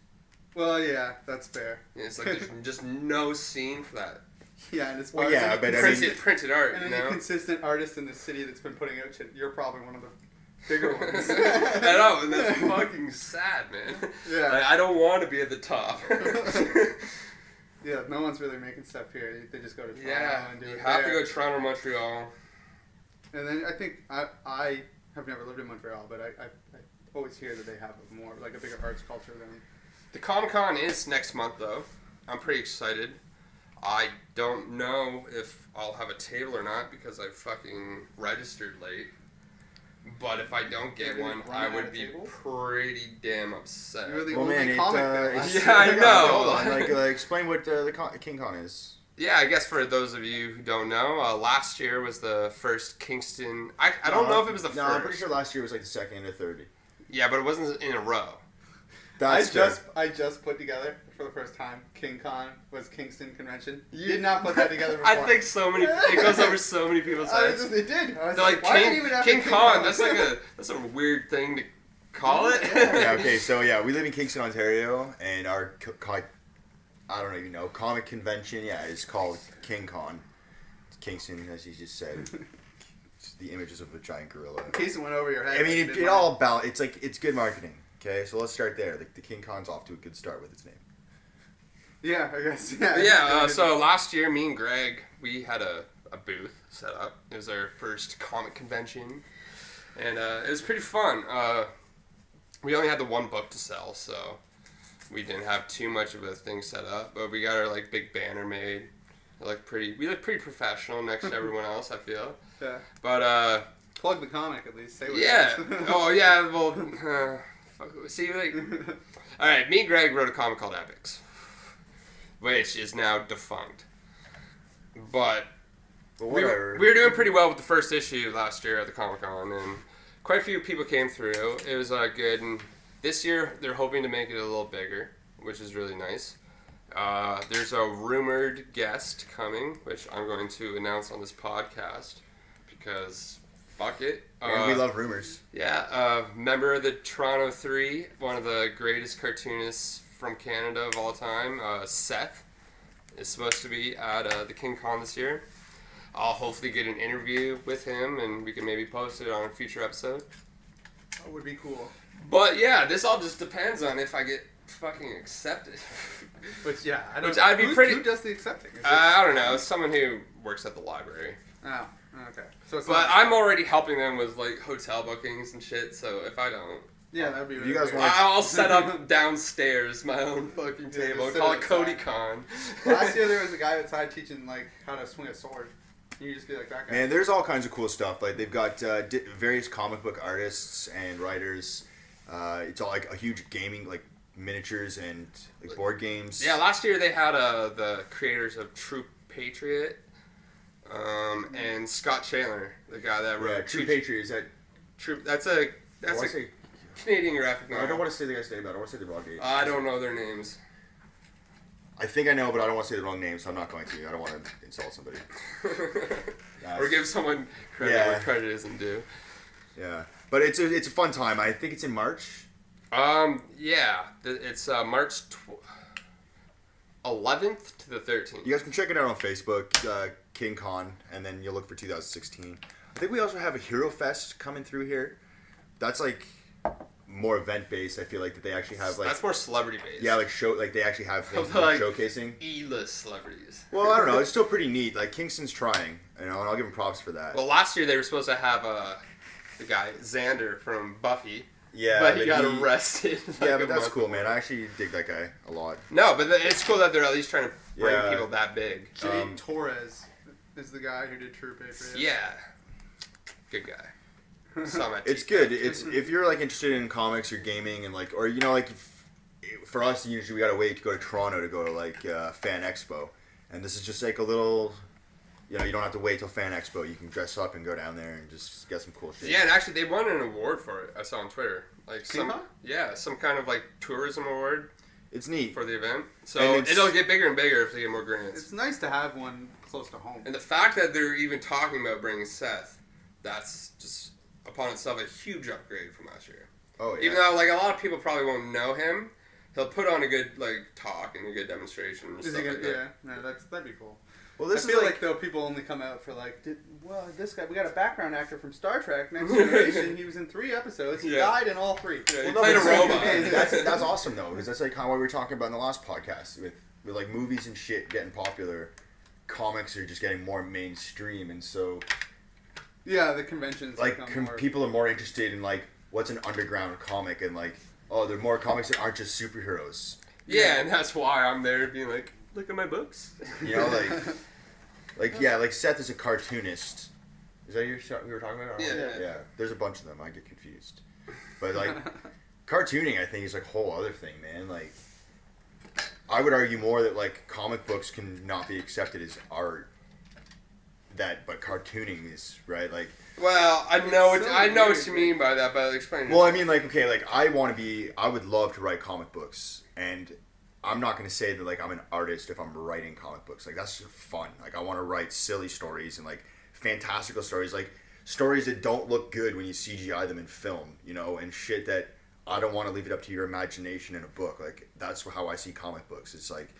Well, yeah, that's fair. Yeah, it's like there's just no scene for that. Yeah, and it's Well, yeah, but printed art, and you any know? consistent artist in the city that's been putting out shit, you're probably one of the bigger ones. I know, and that's fucking sad, man. Yeah. Like, I don't want to be at the top. Yeah, no one's really making stuff here. They just go to Toronto Yeah, and do you it have to there. go to Toronto or Montreal. And then I think I have never lived in Montreal, but I always hear that they have more, like a bigger arts culture than... The Comic-Con is next month, though. I'm pretty excited. I don't know if I'll have a table or not because I fucking registered late. But if I don't get You're gonna one, run I out would of be tables? pretty damn upset. You're the Well, only man, comic there. it's- Yeah, I know. Hold on, like, explain what King Con is. Yeah, I guess for those of you who don't know, last year was the first Kingston... I don't know if it was the first. No, I'm pretty sure last year was like the second or third. Yeah, but it wasn't in a row. I That's fair. just put together for the first time King Con was Kingston Convention. You did not put that together before. I think so many... It goes over so many people's heads. It did. I was They're like, why did it even have King a Con, that's a weird thing to call it. Yeah, okay, so yeah, we live in Kingston, Ontario, and our I don't even know, comic convention, yeah, is called King Con. It's Kingston, as you just said. It's the images of a giant gorilla. In case it went over your head. I mean, you did it mine. all about, it's good marketing, okay? So let's start there. The King Con's off to a good start with its name. Yeah, I guess. Yeah. Yeah, so last year, me and Greg, we had a booth set up. It was our first comic convention, and it was pretty fun. We only had the one book to sell, so we didn't have too much of a thing set up, but we got our like big banner made. We look pretty professional next to everyone else, I feel. Yeah. But Plug the comic at least. Say what yeah. it is. Oh yeah. Well, see, like, all right. Me and Greg wrote a comic called Epics, which is now defunct. But But we whatever. were doing pretty well with the first issue last year at the Comic-Con, and quite a few people came through. It was good, and this year they're hoping to make it a little bigger, which is really nice. There's a rumored guest coming, which I'm going to announce on this podcast, because fuck it. And we love rumors. Yeah, member of the Toronto 3, one of the greatest cartoonists from Canada of all time, Seth, is supposed to be at the King Con this year. I'll hopefully get an interview with him, and we can maybe post it on a future episode. That would be cool. But yeah, this all just depends on if I get fucking accepted. Which yeah, I don't. Which I'd be Who does the accepting? Is it- I don't know, someone who works at the library. Oh, okay. So it's But not, I'm already helping them with like hotel bookings and shit, so if I don't, yeah, that would be. If Really you guys weird. want- I'll set up downstairs my own fucking Yeah, table. just Call sit it Cody outside. Con. Last year there was a guy outside teaching like how to swing a sword. You just be like that guy. Man, there's all kinds of cool stuff. Like they've got various comic book artists and writers. It's all like a huge gaming, like miniatures and like board games. Yeah, last year they had the creators of True Patriot, and Scott Chandler, the guy that Yeah, wrote True Patriot is that. True. That's a I wanna say, Canadian graphic no, novel. I don't want to say the guy's name. I don't want to say the wrong name. I don't know their names. I think I know, but I don't want to say the wrong name, so I'm not going to. I don't want to insult somebody. Or give someone credit Yeah. where credit isn't due. Yeah, but it's a fun time. I think it's in March. Yeah, it's March 11th to the 13th. You guys can check it out on Facebook, King Con, and then you'll look for 2016. I think we also have a Hero Fest coming through here. That's like more event based. I feel like that they actually have like That's more celebrity based. yeah, like they actually have things Like- showcasing. E-list celebrities. Well, I don't know. It's still pretty neat. Like Kingston's trying, and I'll give him props for that. Well, last year they were supposed to have the guy Xander from Buffy, yeah, but he got arrested. Yeah, like, but a that's month cool, man. before. I actually dig that guy a lot. No, but it's cool that they're at least trying to bring Yeah. people that big. Jay Torres is the guy who did True Patriot. Yeah, good guy. Saw my It's teeth. good. It's if you're like interested in comics or gaming and like, or you know, like for us, usually we gotta wait to go to Toronto to go to like Fan Expo, and this is just like a little. You know, you don't have to wait till Fan Expo. You can dress up and go down there and just get some cool shit. Yeah, and actually they won an award for it. I saw on Twitter, like some KingCon? some kind of like tourism award It's neat. for the event. So And it's- it'll get bigger and bigger if they get more grants. It's nice to have one close to home. And the fact that they're even talking about bringing Seth, that's just upon itself a huge upgrade from last year. Oh, yeah. Even though, like, a lot of people probably won't know him, he'll put on a good, like, talk and a good demonstration and stuff like that. Yeah, no, that'd be cool. Well, I feel like though people only come out for like, this guy, we got a background actor from Star Trek, Next Generation. He was in 3 episodes. He died in all 3. Yeah, he played a robot. That's awesome though, because that's like kind of what we were talking about in the last podcast with like movies and shit getting popular. Comics are just getting more mainstream, and so yeah, the conventions like people are more interested in like what's an underground comic, and like there are more comics that aren't just superheroes. Yeah, and that's why I'm there being like, look at my books. You know, like Seth is a cartoonist. Is that your we were talking about? Yeah. There's a bunch of them. I get confused, but like cartooning, I think is like a whole other thing, man. Like, I would argue more that like comic books can not be accepted as art. But cartooning is right. Like, well, I know what you mean by that, but explain. Well, I mean, like, okay, like I would love to write comic books, and I'm not going to say that like I'm an artist if I'm writing comic books. Like, that's just fun. Like, I want to write silly stories and like fantastical stories, like stories that don't look good when you CGI them in film, you know, and shit that I don't want to leave it up to your imagination in a book. Like, that's how I see comic books. It's like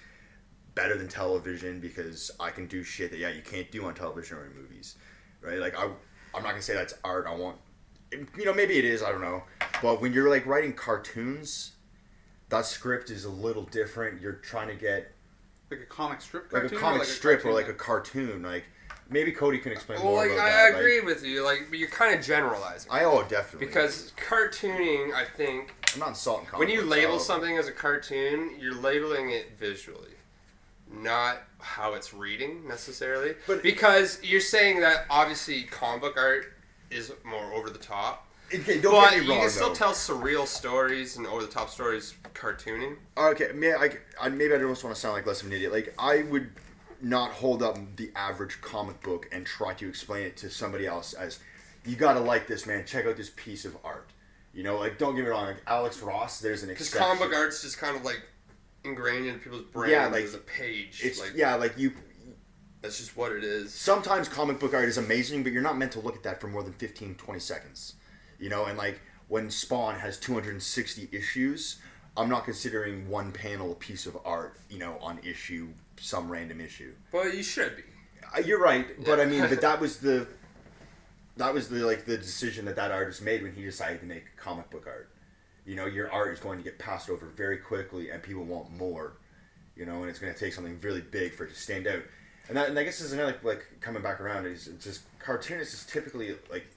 better than television because I can do shit that you can't do on television or in movies, right? Like, I'm not going to say that's art. I want, you know, maybe it is, I don't know. But when you're like writing cartoons, that script is a little different. You're trying to get like a comic strip cartoon, like a comic strip or like a cartoon. Like, maybe Cody can explain more like, about I that. agree with you. Like, but you're kind of generalizing. Definitely. Because cartooning, I think, I'm not insulting comic when you books, label something as a cartoon, you're labeling it visually, not how it's reading necessarily. But because you're saying that obviously comic book art is more over the top. Okay, But don't get me wrong, you can still though. tell surreal stories and over the top stories cartooning. Okay, maybe I don't just want to sound like less of an idiot. Like, I would not hold up the average comic book and try to explain it to somebody else as, you gotta like this, man. Check out this piece of art. You know, like, don't get me wrong. Like, Alex Ross, there's an exception. Because comic book art's just kind of like ingrained in people's brains as a page. It's like, that's just what it is. Sometimes comic book art is amazing, but you're not meant to look at that for more than 15, 20 seconds. You know, and like when Spawn has 260 issues, I'm not considering one panel a piece of art, you know, on some random issue. Well, you should be. You're right, but I mean, but that was the like the decision that artist made when he decided to make comic book art. You know, your art is going to get passed over very quickly, and people want more. You know, and it's going to take something really big for it to stand out. And I guess this is another like coming back around. It's just cartoonist is typically like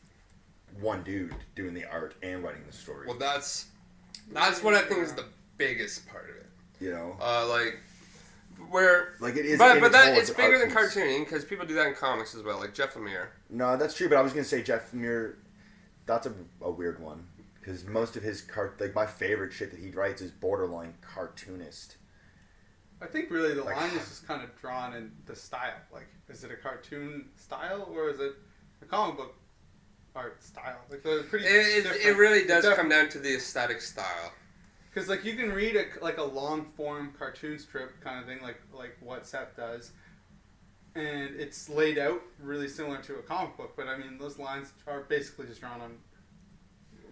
one dude doing the art and writing the story. Well, that's what I think is the biggest part of it. You know, like where like it is, but it's bigger than cartooning because people do that in comics as well. Like Jeff Lemire. No, that's true. But I was gonna say Jeff Lemire. That's a weird one because most of his like my favorite shit that he writes is borderline cartoonist. I think really the line is just kind of drawn in the style. Like, is it a cartoon style or is it a comic book art style? Like, they're pretty different. It really does come down to the aesthetic style. Because, like, you can read a long-form cartoon strip kind of thing, like what Seth does, and it's laid out really similar to a comic book, but, I mean, those lines are basically just drawn on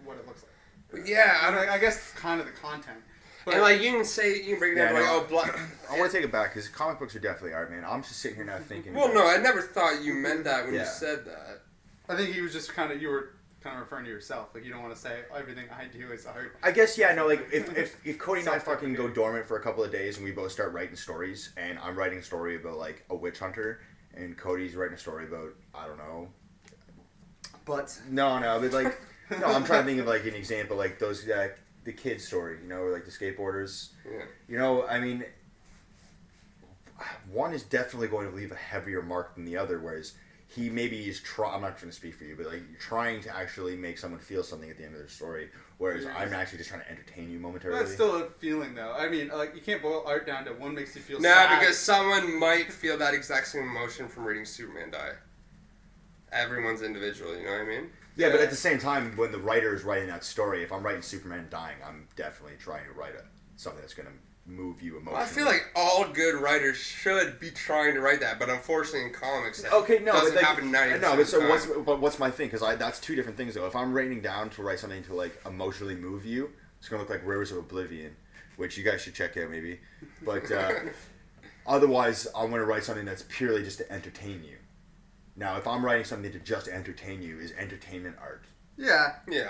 what it looks like. But yeah, I guess kind of the content. But, and like you can break it down I want to take it back because comic books are definitely art, man. I'm just sitting here now thinking. Well, no, I never thought you meant that when you said that. I think you were kind of referring to yourself. Like, you don't want to say everything I do is art. I guess like if Cody and I fucking go dormant for a couple of days and we both start writing stories, and I'm writing a story about like a witch hunter, and Cody's writing a story about I don't know. But but like I'm trying to think of like an example, like those the kids story, you know, or like the skateboarders. Yeah. You know, I mean, one is definitely going to leave a heavier mark than the other, whereas he maybe is I'm not trying to speak for you, but like you're trying to actually make someone feel something at the end of their story, whereas I'm actually just trying to entertain you momentarily. That's still a feeling, though. I mean, like, you can't boil art down to one makes you feel sad. Nah, because someone might feel that exact same emotion from reading Superman die. Everyone's individual, you know what I mean? Yeah, but at the same time, when the writer is writing that story, if I'm writing Superman dying, I'm definitely trying to write something that's going to move you emotionally. Well, I feel like all good writers should be trying to write that, but unfortunately in comics, that okay, no, doesn't but happen 90%. No, but so of the time. what's my thing? Because that's two different things though. If I'm writing down to write something to like emotionally move you, it's gonna look like Rivers of Oblivion, which you guys should check out maybe. But otherwise, I want to write something that's purely just to entertain you. Now, if I'm writing something to just entertain you, is entertainment art? Yeah. Is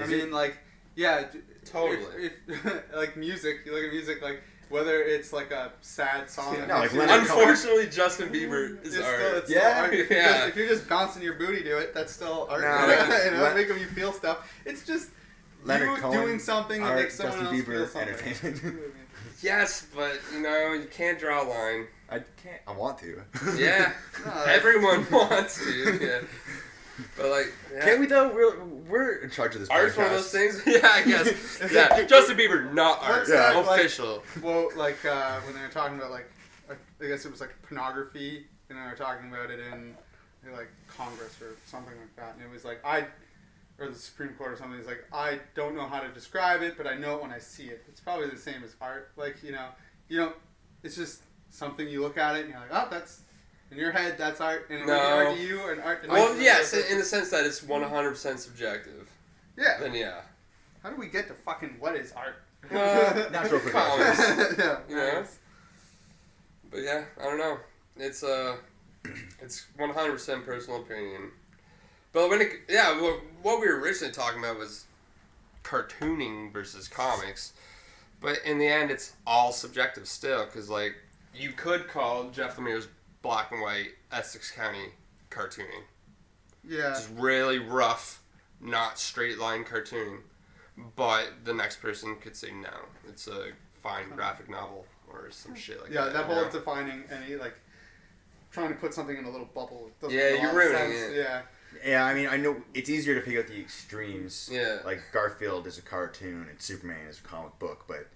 I mean, it? like, yeah, Totally. If like music, you look at music, like whether it's like a sad song. No, like Leonard Leonard Unfortunately, Justin Bieber is art. It's Yeah. still art. Yeah. If you're just bouncing your booty to it, that's still art. No, you know, like, making you feel stuff. It's just Leonard you Cohen, doing something that art, makes someone Justin else feel Bieber, something. entertainment. Yes, but you can't draw a line. I can't. I want to. Yeah, everyone wants to. Yeah, but like, yeah. Can't we though? We're in charge of this Art's podcast. one of those things. Yeah, I guess. Yeah, Justin Bieber, not art. Yeah. Official. Well, like when they were talking about like, I guess it was like pornography, and they were talking about it in like Congress or something like that, and it was like or the Supreme Court or something. It's like I don't know how to describe it, but I know it when I see it. It's probably the same as art. Like you don't. It's just something you look at it and you're like, oh, that's in your head. That's art, and it might be art to you, or an art to me. Well, yes, in the sense that it's 100% subjective. Yeah. Then yeah. How do we get to fucking what is art? Natural Comics. Yeah. You know? But yeah, I don't know. It's 100% personal opinion. But what we were originally talking about was cartooning versus comics. But in the end, it's all subjective still, because like you could call Jeff Lemire's black and white Essex County cartooning. Yeah. Just really rough, not straight line cartooning. But the next person could say no, it's a fine graphic novel or some shit like that. Yeah, that you whole know? defining any like trying to put something in a little bubble. Doesn't Yeah, make a you're lot of ruining sense. it. Yeah. Yeah, I mean, I know it's easier to pick out the extremes. Yeah. Like Garfield is a cartoon and Superman is a comic book, but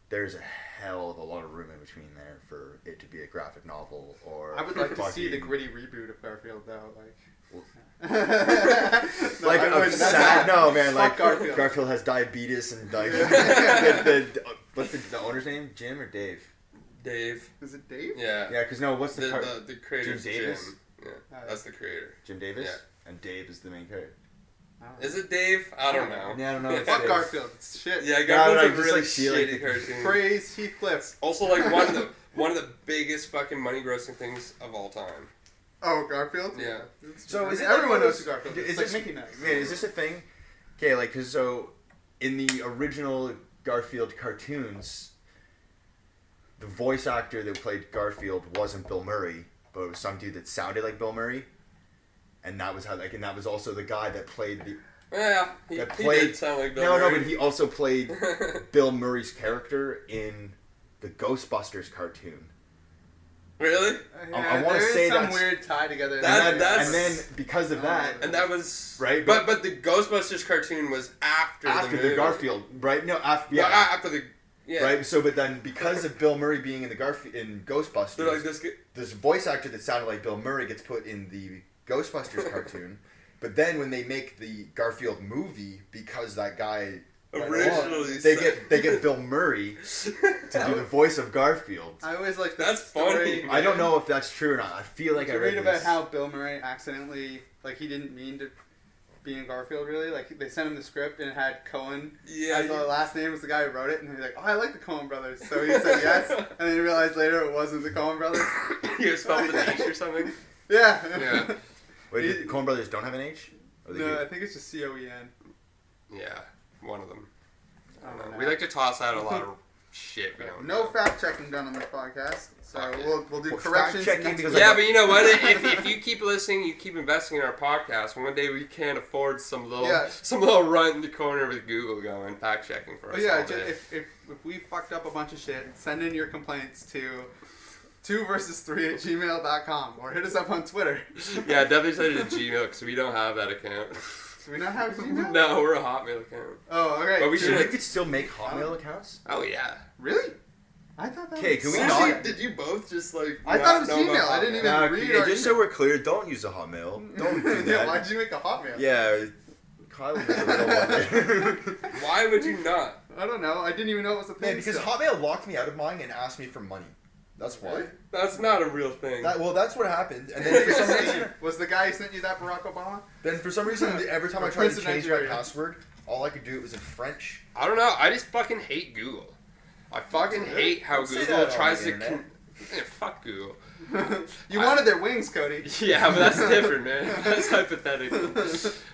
there's a hell of a lot of room in between there for it to be a graphic novel or. I would like to see the fucking- gritty reboot of Garfield though, like. Like I a wouldn't. sad no man, Fuck like Garfield. has diabetes and like what's the owner's name? Jim or Dave? Dave. Is it Dave? Yeah. Yeah, because no, what's the The creator's Jim Jim. Davis? Yeah, that's the creator. Jim Davis? Yeah. And Dave is the main character. Is it Dave? I don't know. Yeah, I don't know. Fuck Garfield. It's shit. Yeah, No, Garfield's no, a just, really like, see, like, shitty cartoon. Praise Heathcliff. Also, like one of the biggest fucking money grossing things of all time. Oh, Garfield. Yeah. So is it everyone like knows who Garfield is? Is It's this like Mickey Mouse. Man, is this a thing? Okay, like, cause so in the original Garfield cartoons, the voice actor that played Garfield wasn't Bill Murray, but it was some dude that sounded like Bill Murray, and that was how and that was also the guy that played the. Yeah, he played did sound like Bill No, Murray. but he also played Bill Murray's character in the Ghostbusters cartoon. Really? I wanna there is say some that's- weird tie together. That's- And then because of that, And that was Right, But but- the Ghostbusters cartoon was after after the the movie. Garfield, right? No, after Yeah, yeah. after the Right, so but then because of Bill Murray being in the in Ghostbusters, They're like this voice actor that sounded like Bill Murray gets put in the Ghostbusters cartoon. But then when they make the Garfield movie, because that guy went Originally on, said- they get Bill Murray to do the voice of Garfield. I always like That's story. funny. I don't know if that's true or not. I feel like Did I you read read about this. how Bill Murray accidentally, like he didn't mean to be in Garfield really? Like they sent him the script and it had Cohen Yeah, as the last name was the guy who wrote it, and he's like, oh, I like the Coen brothers. So he said yes, and then he realized later it wasn't the Coen brothers. you spelled an H or something. Yeah. Yeah. Wait, the Coen Brothers don't have an H? Or they No, do? I think it's just C-O-E-N. Yeah, one of them. I don't Oh, know. no. We like to toss out a lot of shit we don't No know. fact checking done on this podcast, so Fuck it. we'll do Well, corrections fact-checking next because week. Yeah, but you know what? If you keep listening, you keep investing in our podcast. One day we can't afford some little runt in the corner with Google going fact checking for us. But yeah, all day. if we fucked up a bunch of shit, send in your complaints to 2versus3@gmail.com or hit us up on Twitter. Yeah, definitely send it to Gmail because we don't have that account. Do we not have Gmail? No, we're a Hotmail account. Oh, okay. But we So should- you could still make Hotmail accounts? Oh yeah. Really? I thought that Okay, was... can we Seriously, not- did you both just like? I thought it was Gmail. I didn't even read okay, our just so we're clear, don't use a Hotmail. Don't do that. Yeah, why'd you make a Hotmail? Yeah, Kyle was a real one. Why would you not? I don't know. I didn't even know it was a thing. Man, because still. Hotmail locked me out of mine and asked me for money. That's why. Really? That's not a real thing. That's what happened. And then for some reason, Was the guy who sent you that Barack Obama? every time I tried Prince to of change my Nigeria. password, all I could do it was in French. I don't know. I just fucking hate Google. I fucking hate how Don't say Google that on tries the to. internet. Yeah, fuck Google. You wanted their wings, Cody. Yeah, but that's different, man. That's hypothetical.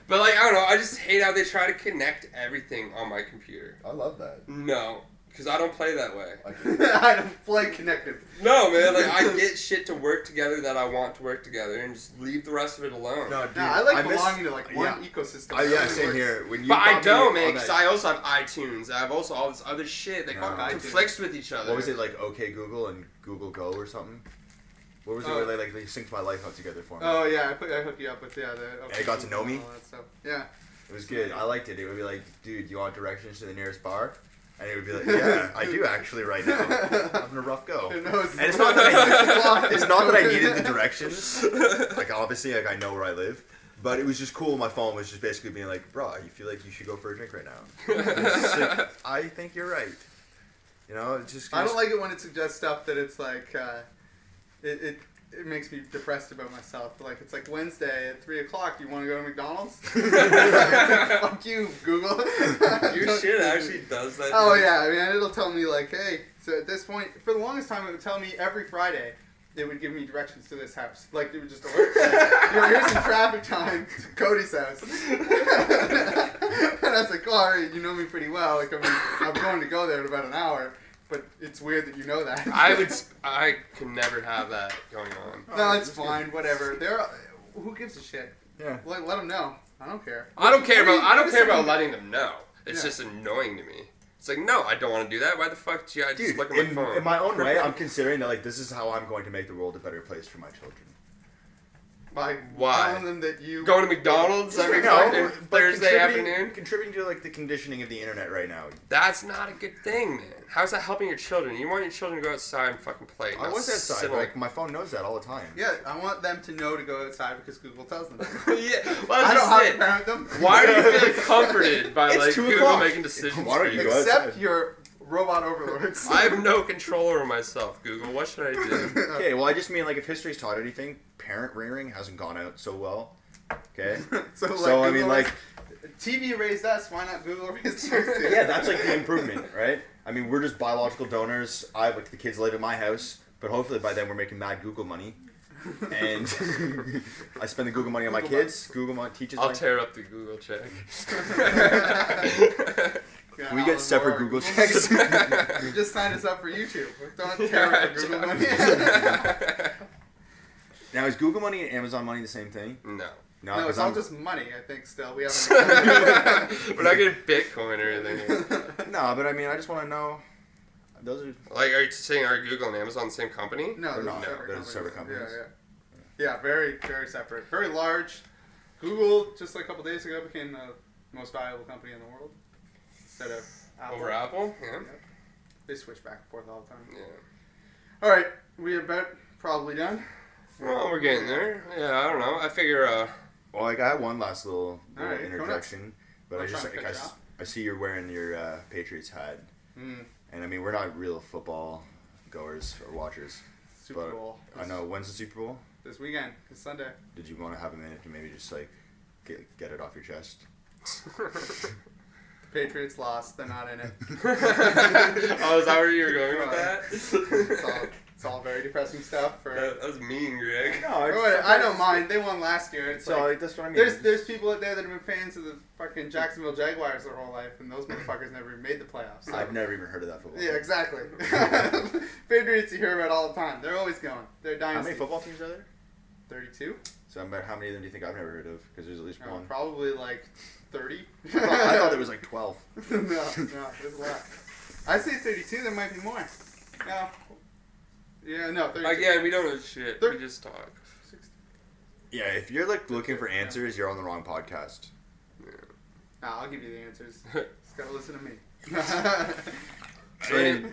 But like, I don't know. I just hate how they try to connect everything on my computer. I love that. No, because I don't play that way. I don't play connected. No, man. Like, I get shit to work together that I want to work together, and just leave the rest of it alone. No, dude. Nah, I like miss- belonging to like one yeah. ecosystem. Yeah, It really same works. here. When you But I got me don't, on man, that- because I also have iTunes. I have also all this other shit that No. Fuck iTunes. conflicts with each other. What was it like? OK Google and Google Go or something? What was it where they synced my life up together for me? Oh yeah, I hooked you up with the. And it got to know me? all that stuff. Yeah. It was good. I liked it. It would be like, dude, you want directions to the nearest bar? And it would be like, yeah, I do actually right now. I'm having a rough go. It knows. And it's not that I, It's it's not that I needed the directions. Like obviously, like I know where I live. But it was just cool. My phone was just basically being like, bro, you feel like you should go for a drink right now. And it's like, I think you're right. You know, it's just. I don't like it when it suggests stuff that it's like, it makes me depressed about myself. Like it's like Wednesday at 3 o'clock. You want to go to McDonald's? Fuck you, Google. Your shit actually does that. Oh yeah, I mean it'll tell me like, hey. So at this point, for the longest time, it would tell me every Friday. It would give me directions to this house. Like it would just alert. Like, here's some traffic time to Cody's house. And I was like, oh, all right, you know me pretty well. Like I'm going to go there in about an hour. But it's weird that you know that. I can never have that going on. No, it's fine. Whatever. Who gives a shit? Yeah. Let them know. I don't care. I don't care What about is someone- letting them know. It's Yeah. just annoying to me. It's like, no, I don't want to do that. Why the fuck do I just Dude, look at my in, phone? in my own way, I'm considering that like this is how I'm going to make the world a better place for my children. By Why? telling them that you Going to McDonald's every No, fucking but Thursday afternoon? contributing to like the conditioning of the internet right now. That's not a good thing, man. How's that helping your children? You want your children to go outside and fucking play. I not was outside. sit But, on- like my phone knows that all the time. Yeah, I want them to know to go outside because Google tells them. Yeah, well, I don't have to say, parent them. why are you feeling comforted by It's like 2 Google o'clock. making decisions Why don't for you you? go Except outside. your robot overlords. I have no control over myself, Google. What should I do? Okay, well I just mean like if history's taught anything, parent rearing hasn't gone out so well. Okay. So, like, So I mean Google like TV raised us. Why not Google raise us? yeah, that's like the improvement, right? I mean we're just biological donors. Like the kids live in my house, but hopefully by then we're making mad Google money. And I spend the Google money on my Google kids. Google money teaches I'll my tear up the Google check. Can we get separate Google checks? Just sign us up for YouTube. Don't tear up the Google money. Now is Google money and Amazon money the same thing? No. No, No, it's 'cause all I'm- just money. I think still we haven't. We're not getting Bitcoin or anything. No, but I mean I just want to know. Those are Like, are you saying are Google and Amazon the same company? No, They're they're not. separate They're companies. separate companies. Yeah, very, very separate. Very large. Google, just like a couple days ago, became the most valuable company in the world. Instead of Apple. Over Apple? Yeah. They switch back and forth all the time. Yeah. Alright, we about probably done. Well, we're getting there. Yeah, I don't know. I figure, Well, like I have one last little Alright, go interjection, but I'm I just trying to like, cut you off. I see you're wearing your Patriots hat, Mm, and I mean we're not real football goers or watchers. Super But Bowl. I know when's the Super Bowl? This weekend. This Sunday. Did you want to have a minute to maybe just like get it off your chest? The Patriots lost. They're not in it. oh, is that where you were going with that? It's all very depressing stuff. For That was mean, Greg. No, I don't mind. They won last year. It's So like, like, that's what I mean. there's people out there that have been fans of the fucking Jacksonville Jaguars their whole life, and those motherfuckers never even made the playoffs. So. I've never even heard of that football. Yeah, exactly. Patriots you hear about all the time. They're always going. They're How dynasty. many football teams are there? 32? So about how many of them do you think I've never heard of? Because there's at least No, one. probably like 30. I thought there was like 12. no, there's a lot. I say 32. There might be more. No. Yeah, no, 32. Again, we don't know shit. We just talk. Yeah, if you're like looking for answers, you're on the wrong podcast. Nah, I'll give you the answers. Just gotta listen to me. And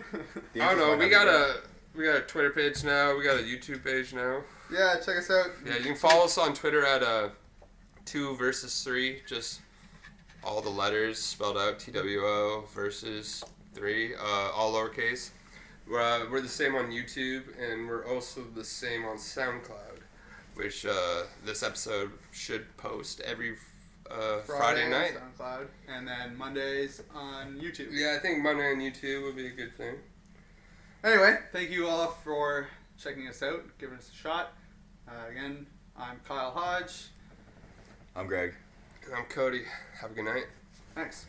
the I don't answers know. might We not got be a Twitter page now. We got a YouTube page now. Yeah, check us out. Yeah, you can follow us on Twitter at 2 versus 3. Just all the letters spelled out, TWO versus 3, all lowercase. We're the same on YouTube, and we're also the same on SoundCloud, which this episode should post every Friday night. on SoundCloud, and then Mondays on YouTube. Yeah, I think Monday on YouTube would be a good thing. Anyway, thank you all for checking us out, giving us a shot. Again, I'm Kyle Hodge. I'm Greg. And I'm Cody. Have a good night. Thanks.